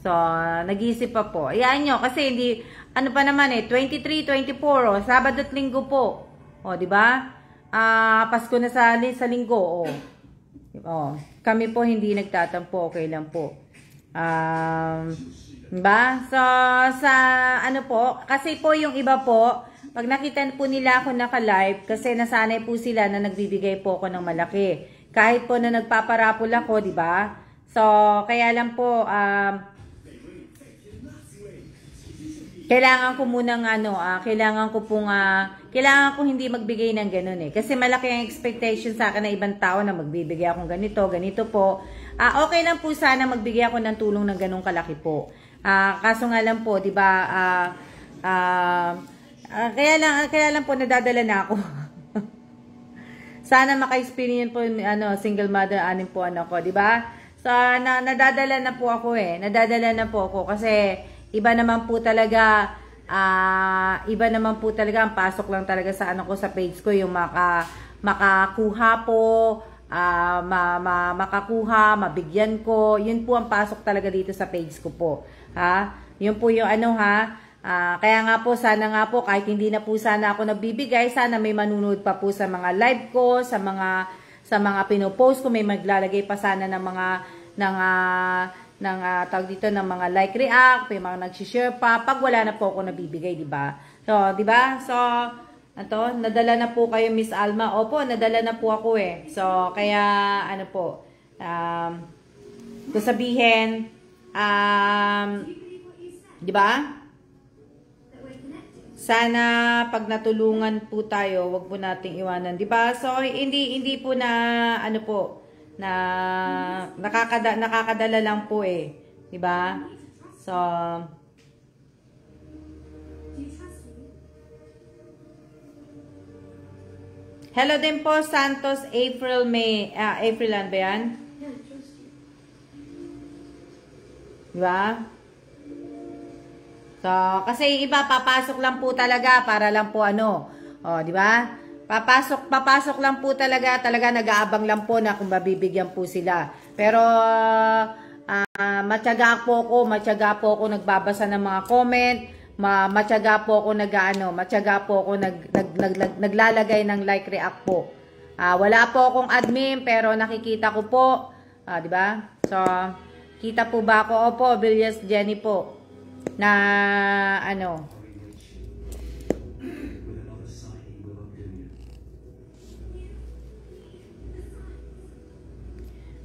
So, nag-iisip pa po. Ayan nyo, kasi hindi, ano pa naman 23, 24, Sabado at Linggo po. O, di ba? Pasko na sa Linggo, kami po hindi nagtatampo, okay lang po. Diba? So, sa, ano po, kasi po yung iba po, pag nakita po nila ako naka-live, kasi nasanay po sila na nagbibigay po ako ng malaki. Kahit po na nagpaparapol ako, di ba? So, kaya lang po, kailangan ko munang kailangan ko hindi magbigay ng ganun eh. Kasi malaki ang expectation sa akin ng ibang tao na magbibigay akong ganito po. Okay lang po sana magbigay ako ng tulong ng ganung kalaki po. Kaso nga lang po, 'di ba? Kaya lang po nadadala na ako. Sana maka-experience po single mother, 6 po anak ko, 'di ba? So nadadala na po ako eh. Nadadala na po ako kasi iba naman po talaga ang pasok lang talaga sa ko sa page ko yung makakuha po, makakuha, mabigyan ko. Yun po ang pasok talaga dito sa page ko po. Ha? Yun po yung kaya nga po, sana nga po, kahit hindi na po sana ako nagbibigay, sana may manunood pa po sa mga live ko, sa mga pinopost ko, may maglalagay pa sana ng mga tawag dito ng mga like react, may mga nag-share pa pag wala na po ako nabibigay, di ba? So, di ba? So, nadala na po kayo, Miss Alma. Opo, nadala na po ako eh. So, kaya kung sabihin, di ba? Sana pag natulungan po tayo, wag po nating iwanan, di ba? So, hindi po na na nakakadala lang po eh, 'di ba? So hello din po Santos April ba yan? 'Di ba? So kasi iba papasok lang po talaga para lang po 'di ba? Papasok lang po talaga nag-aabang lang po na kung mabibigyan po sila. Pero matyaga po ako nagbabasa ng mga comment, matyaga po ako naglalagay ng like react po. Wala po akong admin pero nakikita ko po, 'di ba? So, kita po ba ako? Opo, Villas Jenny po. Na ano,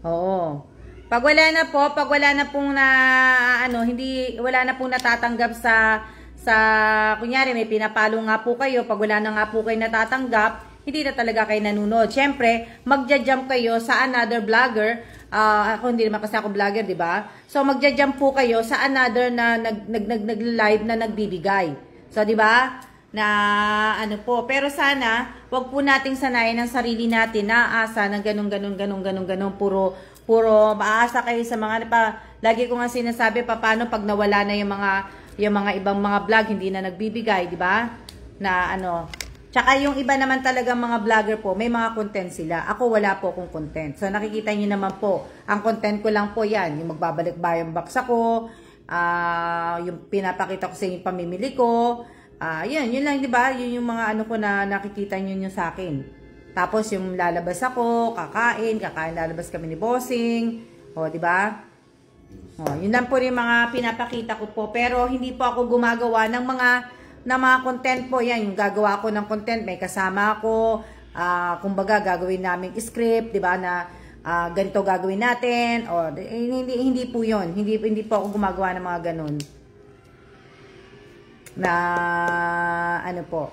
oo. Pag wala na pong wala na pong natatanggap sa kunyari may pinapalo nga po kayo, pag wala na nga po kayo natatanggap, hindi na talaga kayo nanunod. Siyempre, magja-jump kayo sa another vlogger. Ako hindi naman kasi ako vlogger, di ba? So magja-jump po kayo sa another na nag-live na nagbibigay. So, di ba? Na ano po, pero sana wag po nating sanayin ang sarili natin na asa ng ganun, puro maasa kayo sa mga lagi ko nga sinasabi paano pag nawala na yung mga ibang mga vlog hindi na nagbibigay, di ba? Na ano, tsaka yung iba naman talaga mga vlogger po, may mga content sila. Ako wala po akong content. So nakikita niyo naman po, ang content ko lang po 'yan, yung magbabalik bayang box ako, yung pinapakita ko sa inyo yung pamimili ko. Yun lang, di ba? Yun yung mga ano ko na nakikita niyo sa akin. Tapos yung lalabas ako, kakain, lalabas kami ni Bossing. O, di ba? O, yun lang po yung mga pinapakita ko po. Pero hindi po ako gumagawa ng mga content po. Yan, yung gagawa ako ng content, may kasama ako. Kumbaga, gagawin namin script, di ba? Na ganito gagawin natin. O, hindi po yun. Hindi po ako gumagawa ng mga ganun. Na ano po.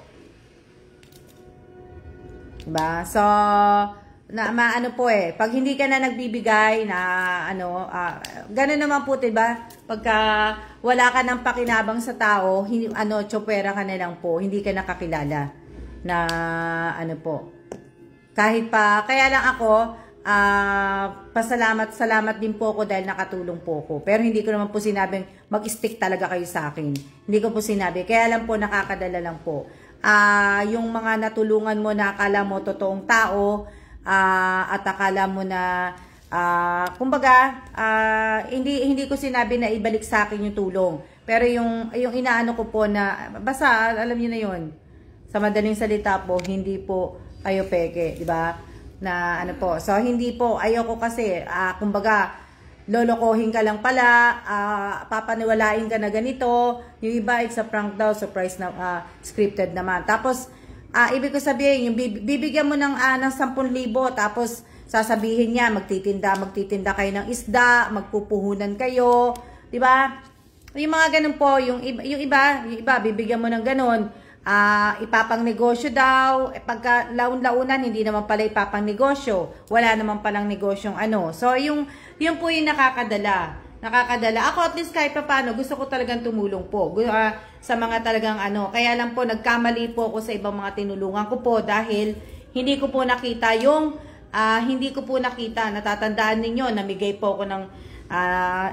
Diba? So, maano po pag hindi ka na nagbibigay na gano'n naman po, diba? Pagka wala ka ng pakinabang sa tao, tsopera ka na lang po, hindi ka nakakilala na ano po. Kahit pa, kaya lang ako, salamat din po ako dahil nakatulong po ako. Pero hindi ko naman po sinabing mag-stick talaga kayo sa akin. Hindi ko po sinabi. Kaya lang po, nakakadala lang po. Yung mga natulungan mo na akala mo totoong tao, at akala mo na kumbaga hindi ko sinabi na ibalik sa akin yung tulong, pero yung inaano ko po na basta alam niyo na yon, sa madaling salita po, hindi po kayo peke, di ba? Na ano po, so hindi po, ayoko kasi kumbaga lolokohin ka lang pala, papaniwalain ka na ganito. Yung iba, it's a prank daw, surprise na, scripted naman. Tapos, ibig ko sabihin, yung bibigyan mo ng 10,000, tapos sasabihin niya, magtitinda kayo ng isda, magpupuhunan kayo, di ba? Yung mga ganun po, yung iba, bibigyan mo ng ganun, ipapang negosyo daw, pagka laun-launan, hindi naman pala ipapang negosyo, wala naman palang negosyong ano. So, yun po yung nakakadala. Ako at least kahit pa paano, gusto ko talagang tumulong po sa mga talagang ano. Kaya lang po, nagkamali po ako sa ibang mga tinulungan ko po dahil hindi ko po nakita natatandaan ninyo, namigay po ako ng,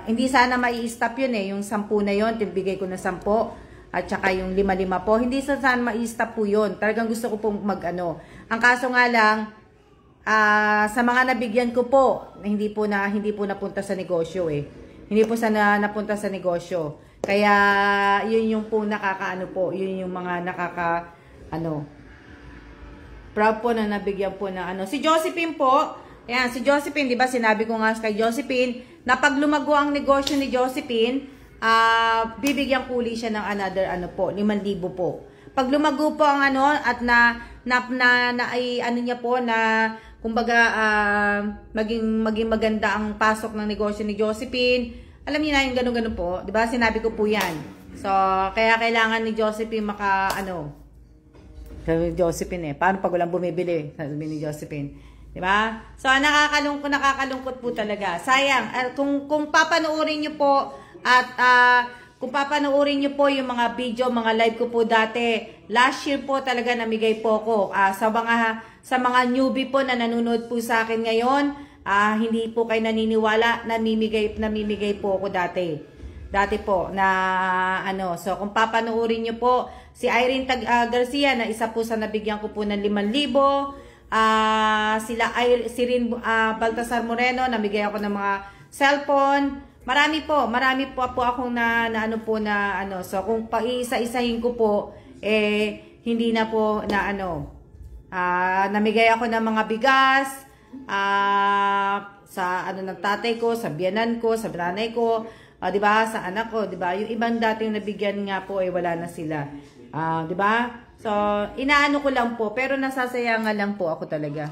hindi sana mai-stop yun yung 10 na yun, bigay ko na 10. At saka yung 5 po, hindi sana ma-stop po yun. Talagang gusto ko pong mag-ano. Ang kaso nga lang, sa mga nabigyan ko po, hindi po napunta sa negosyo Hindi po sana napunta sa negosyo. Kaya, yun yung po nakakaano po. Yun yung mga proud po na nabigyan po na ano. Si Josephine po, ayan, si Josephine, di ba sinabi ko nga kay Josephine, na pag lumago ang negosyo ni Josephine, bibigyan ko siya ng another 5,000 po. Pag lumago po ang at niya po na kumbaga maging maganda ang pasok ng negosyo ni Josephine. Alam niyo na yung ganun po, 'di ba? Sinabi ko po 'yan. So, kaya kailangan ni Josephine Josephine paano pag walang bumibili? Sabi ni Josephine. 'Di ba? So, nakakalungkot po talaga. Sayang kung papanoorin niyo po at kung papanoorin nyo po yung mga video, mga live ko po dati, last year po talaga namigay po ako. Sa mga newbie po na nanonood po sa akin ngayon, hindi po kayo naniniwala, namimigay po ako dati. Dati po na ano, so kung papanoorin niyo po si Irene Garcia na isa po sa nabigyan ko po ng 5,000, si Rin Baltasar Moreno nabigyan ako ng mga cellphone. Marami po akong na ano po na ano. So kung paisa-isahin ko po hindi na po na ano, namigay ako ng mga bigas sa ano ng tatay ko, sa biyanan ko, sa nanay ko, 'di ba, sa anak ko, 'di ba? Yung ibang dating nabigyan nga po wala na sila. 'Di ba? So inaano ko lang po, pero nasasayangan lang po ako talaga.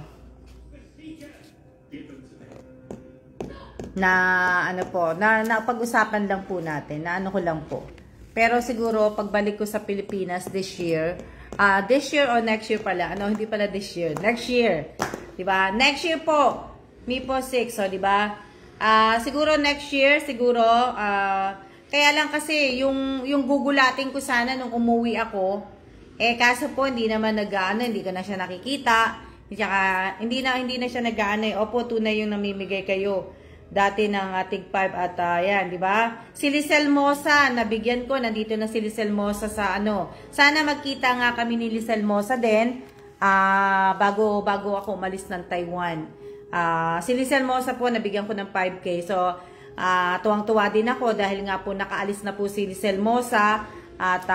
Na ano po, na pag-usapan lang po natin, na ano ko lang po. Pero siguro pagbalik ko sa Pilipinas this year or next year pala, ano, hindi pala this year, next year, 'di ba? Next year po, me po 6, so 'di ba? Siguro next year, siguro kaya lang kasi yung gugulatin ko sana nung umuwi ako, kaso po hindi naman hindi ko na siya nakikita. Tsaka hindi na siya nag-aano. Opo, tunay yung namimigay kayo dati ng Tig 5 at yan, di ba? Si Lisel Mosa, nabigyan ko, nandito na si Lisel Mosa sa ano. Sana magkita nga kami ni Lisel Mosa din bago ako umalis ng Taiwan. Si Lisel Mosa po, nabigyan ko ng 5K. So, tuwang-tuwa din ako dahil nga po nakaalis na po si Lisel Mosa at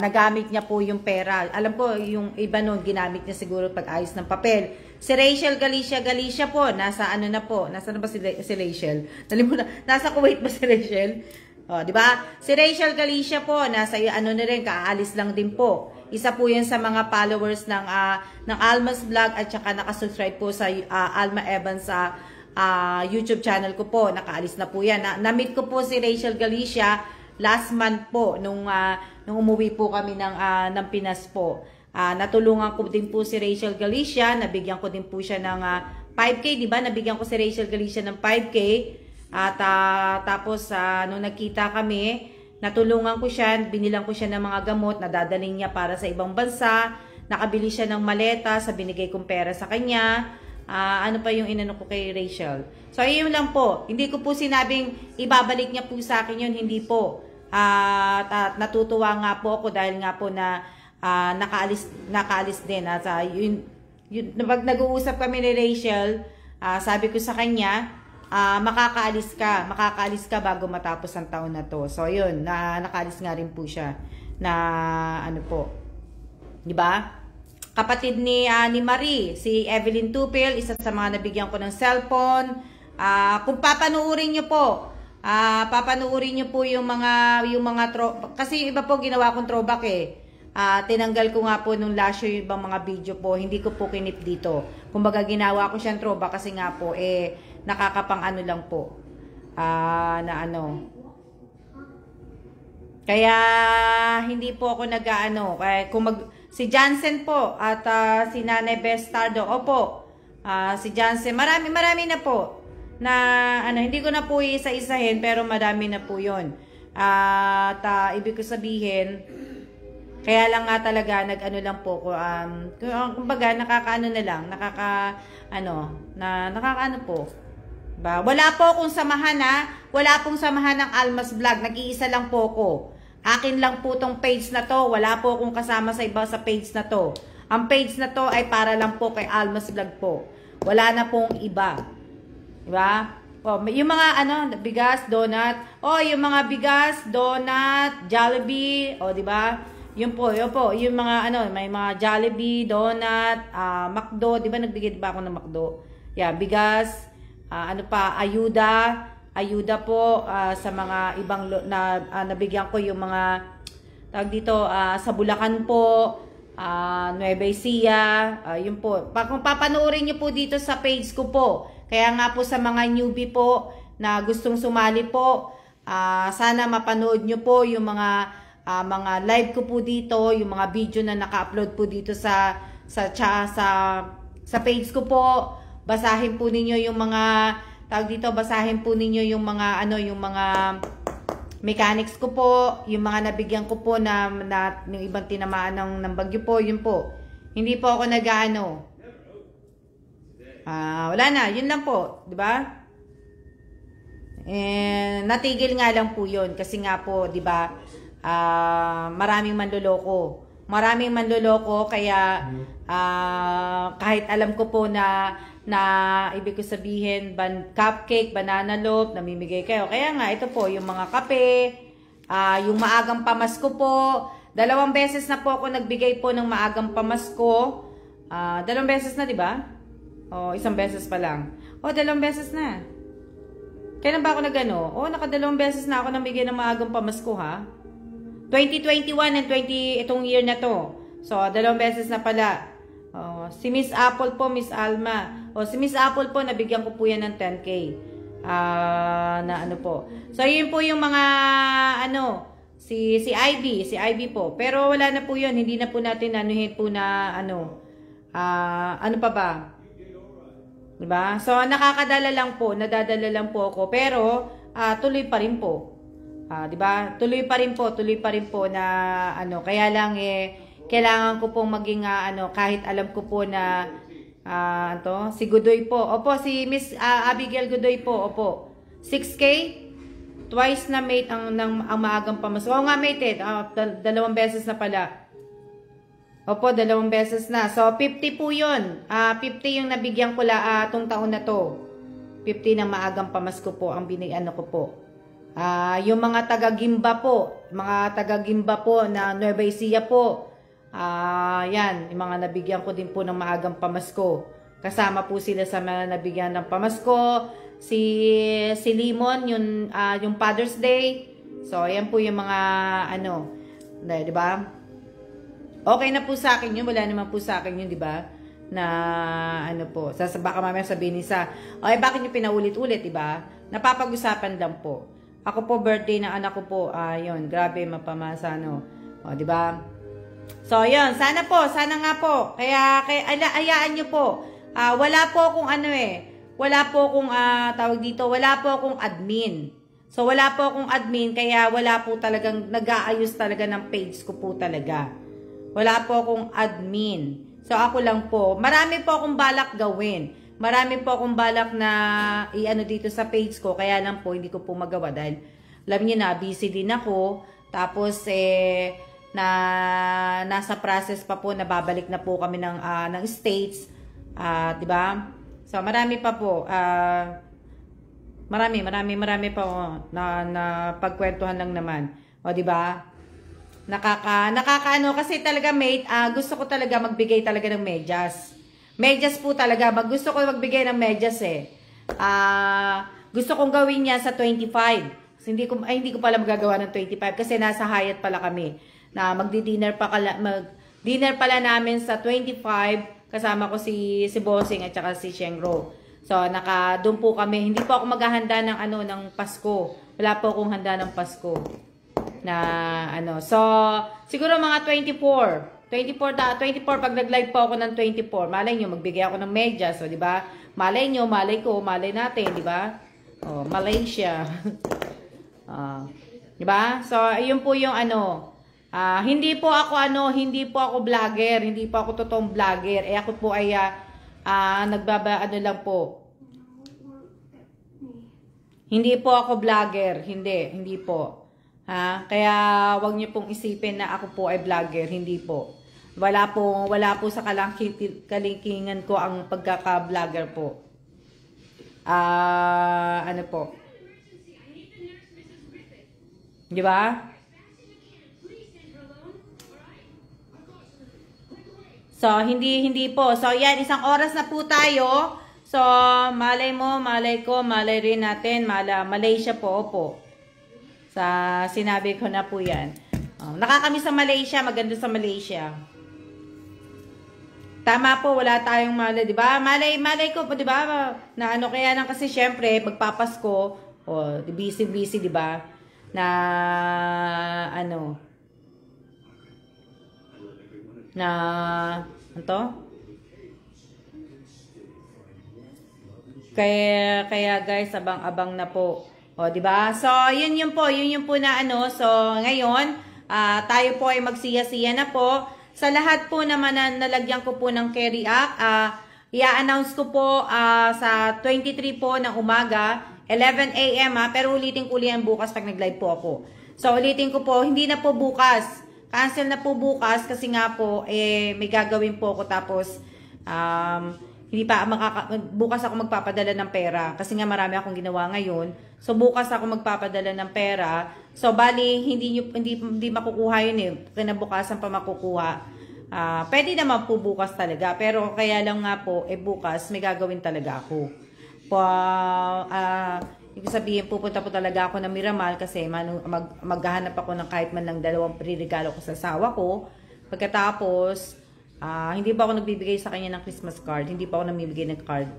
nagamit niya po yung pera. Alam ko, yung iba nun, ginamit niya siguro pag-ayos ng papel. Si Rachel Galicia po, nasa ano na po, nasa na ba si Rachel? Nasa Kuwait ba si Rachel? Oh, di ba? Si Rachel Galicia po, nasa ano na rin, kaalis lang din po. Isa po 'yan sa mga followers ng Alma's Vlog at saka naka-subscribe po sa Alma Evans sa YouTube channel ko po. Nakaalis na po 'yan. Na-meet ko po si Rachel Galicia last month po nung umuwi po kami ng Pinas po. Natulungan ko din po si Rachel Galicia, nabigyan ko din po siya ng 5K, di ba? Nabigyan ko si Rachel Galicia ng 5K. At tapos nung nagkita kami, natulungan ko siya, binilang ko siya ng mga gamot na dadaling niya para sa ibang bansa. Nakabili siya ng maleta sa binigay kong pera sa kanya. Ano pa yung inano ko kay Rachel? So, ayun lang po. Hindi ko po sinabing ibabalik niya po sa akin yun. Hindi po. At natutuwa nga po ako dahil nga po na nakaalis din. At pag nag-uusap kami ni Rachel, sabi ko sa kanya, makakaalis ka bago matapos ang taon na to. So, yun, nakaalis nga rin po siya na ano po. Di ba? Kapatid ni Marie, si Evelyn Tupil, isa sa mga nabigyan ko ng cellphone. Kung papanuurin niyo po, yung mga kasi iba po ginawa kong throwback tinanggal ko nga po nung last year yung ibang mga video po, hindi ko po kinip dito. Kumbaga ginawa ko siyang throwback kasi nga po nakakapang ano lang po. Na ano. Kaya hindi po ako nag-aano. Si Jansen po at si Nanay Bestardo. Opo. Si Jansen, marami na po. Na ano, hindi ko na po isa-isahin pero marami na po 'yon. At ibig ko sabihin, kaya lang nga talaga nag-ano lang po ko kumbaga nakakaano na lang, nakakaano po. Ba, wala po akong samahan wala pong samahan ng Alma's Vlog, nag-iisa lang po ko. Akin lang po tong page na to, wala po akong kasama sa iba sa page na to. Ang page na to ay para lang po kay Alma's Vlog po. Wala na pong iba. Diba? Yung mga bigas, donut. Yung mga bigas, donut, Jollibee, diba? Yun po, yung mga may mga Jollibee, donut, McDo, di ba nagbigay ba ako ng McDo? Yeah, bigas, ayuda po sa mga ibang nabigyan ko yung mga tawag dito sa Bulacan po, Nueva Ecija, yun po. Kung papanoorin niyo po dito sa page ko po, kaya nga po sa mga newbie po na gustong sumali po, sana mapanood niyo po yung mga live ko po dito, yung mga video na naka-upload po dito sa page ko po. Basahin po ninyo yung mga basahin po ninyo yung mga yung mga mechanics ko po, yung mga nabigyan ko po na yung ibang tinamaan ng bagyo po, yun po. Hindi po ako nag-aano. Wala na, yun lang po, di ba? Natigil nga lang po yun. Kasi nga po, di ba, maraming manloloko. Maraming manloloko, kaya kahit alam ko po na ibig ko sabihin, cupcake, banana loaf, namimigay kayo. Kaya nga, ito po, yung mga kape, yung maagang pamasko po. 2 beses na po ako nagbigay po ng maagang pamasko. 2 beses na, di ba? O, 1 beses pa lang. O, 2 beses na. Kailan ba ako nagano? O, naka 2 beses na ako nabigay ng maagang pamasko, ha? 2021 and itong year na to. So, 2 beses na pala. Si Miss Apple po, Miss Alma. O, si Miss Apple po, nabigyan ko po yan ng 10K. Na ano po. So, yun po yung mga, si Ivy po. Pero wala na po yun. Hindi na po natin anuhin po na, ano pa ba? Diba? So, nakakadala lang po. Nadadala lang po ako. Pero, tuloy pa rin po. Diba? Tuloy pa rin po na, kaya lang, kailangan ko pong maging, kahit alam ko po na, si Godoy po. Opo, si Miss Abigail Godoy po. Opo. 6K? Twice na mate ang maagang pamasko. Oo nga mate, 2 beses na pala. Opo, 2 beses na. So, 50 po yun. 50 yung nabigyan ko itong taon na to. 50 ng maagang pamasko po ang ko po. Yung mga taga-Gimba po na Nueva Ecija po. Yan, yung mga nabigyan ko din po ng maagang pamasko. Kasama po sila sa mga nabigyan ng pamasko. Si Limon, yung Father's Day. So, ayan po yung mga, di ba? Okay na po sa akin yun. Wala naman po sa akin yun, di ba? Na, po. Baka mamaya sabihin ni Sa, okay, bakit nyo pinaulit-ulit, di ba? Napapag-usapan lang po. Ako po, birthday ng anak ko po. Yun, grabe, mapamasa, O, di ba? So, yun. Sana nga po. Kaya ayaan nyo po. Wala po akong wala po akong tawag dito, wala po akong admin. So, wala po akong admin, kaya wala po talagang nag-aayos talaga ng page ko po talaga. Wala po akong admin. So, ako lang po. Marami po akong balak gawin. Marami po akong balak na dito sa page ko, kaya lang po, hindi ko po magawa dahil, alam niyo na, busy din ako. Tapos, nasa process pa po, nababalik na po kami ng States. Di ba? So, marami pa po. Marami pa na pagkwentuhan lang naman. O, di ba? Nakakaano kasi talaga, mate, gusto ko talaga magbigay talaga ng medyas. Medyas po talaga. Gusto ko magbigay ng medyas gusto kong gawin niya sa 25. Kasi hindi ko pala magagawa ng 25 kasi nasa Hyatt pala kami. Na magdi-dinner pala namin sa 25. Kasama ko si Bossing at saka si Shengro. So, doon po kami. Hindi po ako maghahanda ng Pasko. Wala po akong handa ng Pasko. So, siguro mga 24 pag nag-live po ako ng 24. Malay nyo, magbigay ako ng medyas. So, di ba? Malay nyo, malay ko, malay natin, di ba? Oh, Malaysia. Di ba? So, ayun po yung hindi po ako vlogger, hindi po ako totoong vlogger. Ako po ay lang po. Hindi po ako vlogger, hindi po. Kaya wag niyo pong isipin na ako po ay vlogger, hindi po. Wala po sa kalingkingan ko ang pagkaka-vlogger po. Po. Di ba? So, hindi po. So, yan, 1 oras na po tayo. So, malay mo, malay ko, malay rin natin. Malaysia po, opo. Sinabi ko na po yan. Nakakamiss sa Malaysia, maganda sa Malaysia. Tama po, wala tayong malay, di ba? Malay ko po, di ba? Na kaya lang kasi syempre, magpapasko, busy, di ba? Kaya guys, abang-abang na po. O, di ba? So, yun yung po na So, ngayon, tayo po ay magsiya-siya na po. Sa lahat po naman na nalagyan ko po ng carry up, I-announce ko po sa 23 po ng umaga, 11 a.m. Pero ulitin ko yan bukas pag nag-live po ako. So, ulitin ko po, hindi na po bukas. Cancel na po bukas kasi nga po, may gagawin po ako tapos, hindi pa bukas ako magpapadala ng pera kasi nga marami akong ginawa ngayon. So, bukas ako magpapadala ng pera. So, bali, hindi makukuha yun eh. Kinabukasan pa makukuha. Pwede naman po bukas talaga. Pero kaya lang nga po, bukas may gagawin talaga ako. Ibig sabihin, pupunta po talaga ako ng Miramal kasi maghahanap ako ng kahit man lang 2 regalo ko sa asawa ko. Pagkatapos, hindi pa ako nagbibigay sa kanya ng Christmas card. Hindi pa ako namibigay ng card.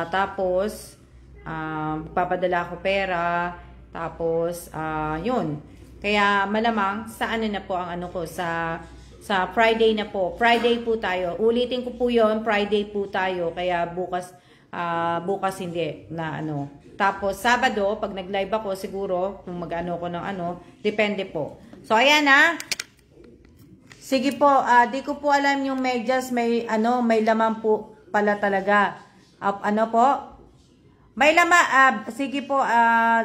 Tapos, papadala ako pera. Tapos, yun. Kaya malamang sa ano na po ang ano ko, sa Friday na po. Friday po tayo. Ulitin ko po yun, Friday po tayo. Kaya bukas hindi na ano. Tapos, Sabado, pag nag-live ako, siguro, kung mag-ano ko ng ano, depende po. So, ayan Sige po, di ko po alam yung medyas, may laman po pala talaga. Ano po? May laman, sige po,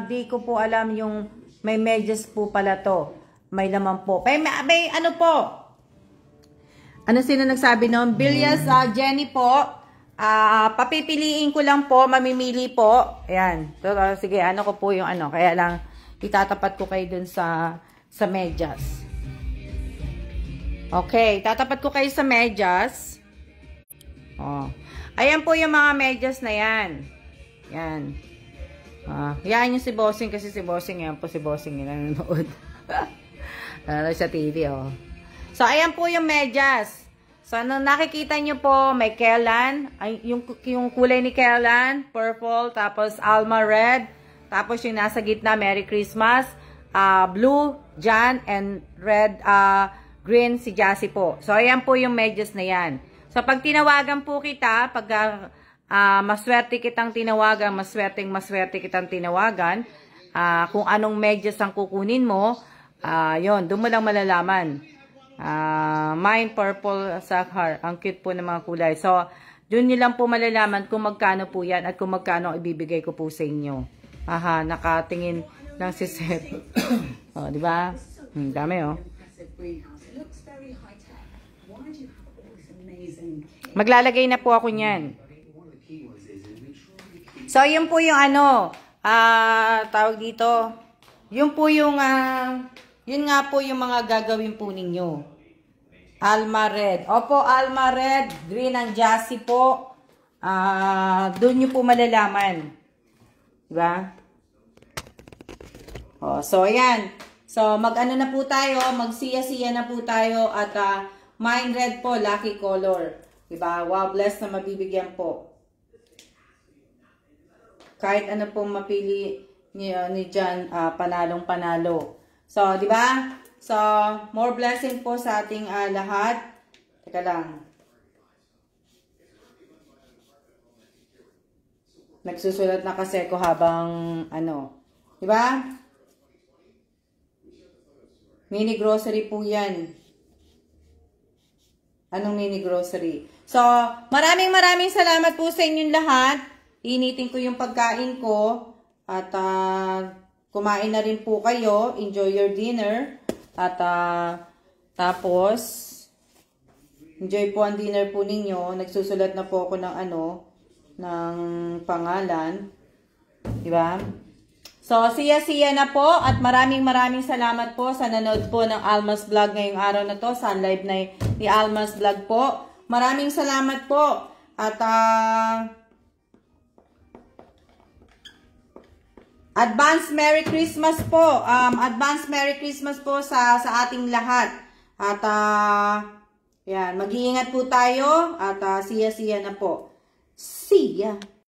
di ko po alam yung may medyas po pala to. May laman po. May ano po? Ano sino nagsabi noon? Bilyas, Jenny po. Papipiliin ko lang po, mamimili po. Ayan. So, sige, ano ko po yung ano. Kaya lang, itatapat ko kayo dun sa medyas. Okay, tatapat ko kayo sa medyas. Ayan po yung mga medyas na yan. Yan. Yan yung si Bossing kasi si Bossing, yan po si Bossing yung nanonood. Sa TV, So, ayan po yung medyas. So, nakikita nyo po, may Kellan, yung kulay ni Kellan, purple, tapos Alma red, tapos yung nasa gitna, Merry Christmas, blue, Jan, and red, green, si Jassy po. So, ayan po yung medyas na yan. So, pag tinawagan po kita, pag maswerte kitang tinawagan, maswerte kitang tinawagan, kung anong medyas ang kukunin mo, yun, doon mo lang malalaman. Mine purple Sakhar. Ang cute po ng mga kulay. So, dun nyo lang po malalaman kung magkano po yan at kung magkano ang ibibigay ko po sa inyo. Nakatingin lang si Seth. Di ba? Dami, Maglalagay na po ako niyan. So, yun po yung ano, tawag dito. Yun po yung, yun nga po yung mga gagawin po ninyo. Alma red. Opo, Alma red. Green ang Jassy po. Doon nyo po malalaman. Diba? So, ayan. So, mag-ano na po tayo. Magsiya-siya na po tayo. At mine red po, lucky color. Diba? Wow, blessed na mabibigyan po. Kahit ano pong mapili ni Jan, panalong-panalo. So, di ba? So, more blessing po sa ating lahat. Teka lang. Nagsusulat na kasi ako habang ano. Di ba? Mini grocery po yan. Anong mini grocery? So, maraming salamat po sa inyong lahat. Initin ko yung pagkain ko. At, kumain na rin po kayo. Enjoy your dinner. At tapos, enjoy po ang dinner po ninyo. Nagsusulat na po ako ng ano, ng pangalan. Diba? So, siya na po. At maraming salamat po sa nanood po ng Alma's Vlog ngayong araw na to. Sa live na ni Alma's Vlog po. Maraming salamat po. At, Advance Merry Christmas po. Advance Merry Christmas po sa ating lahat. At yan, mag-iingat po tayo at siya na po. See ya.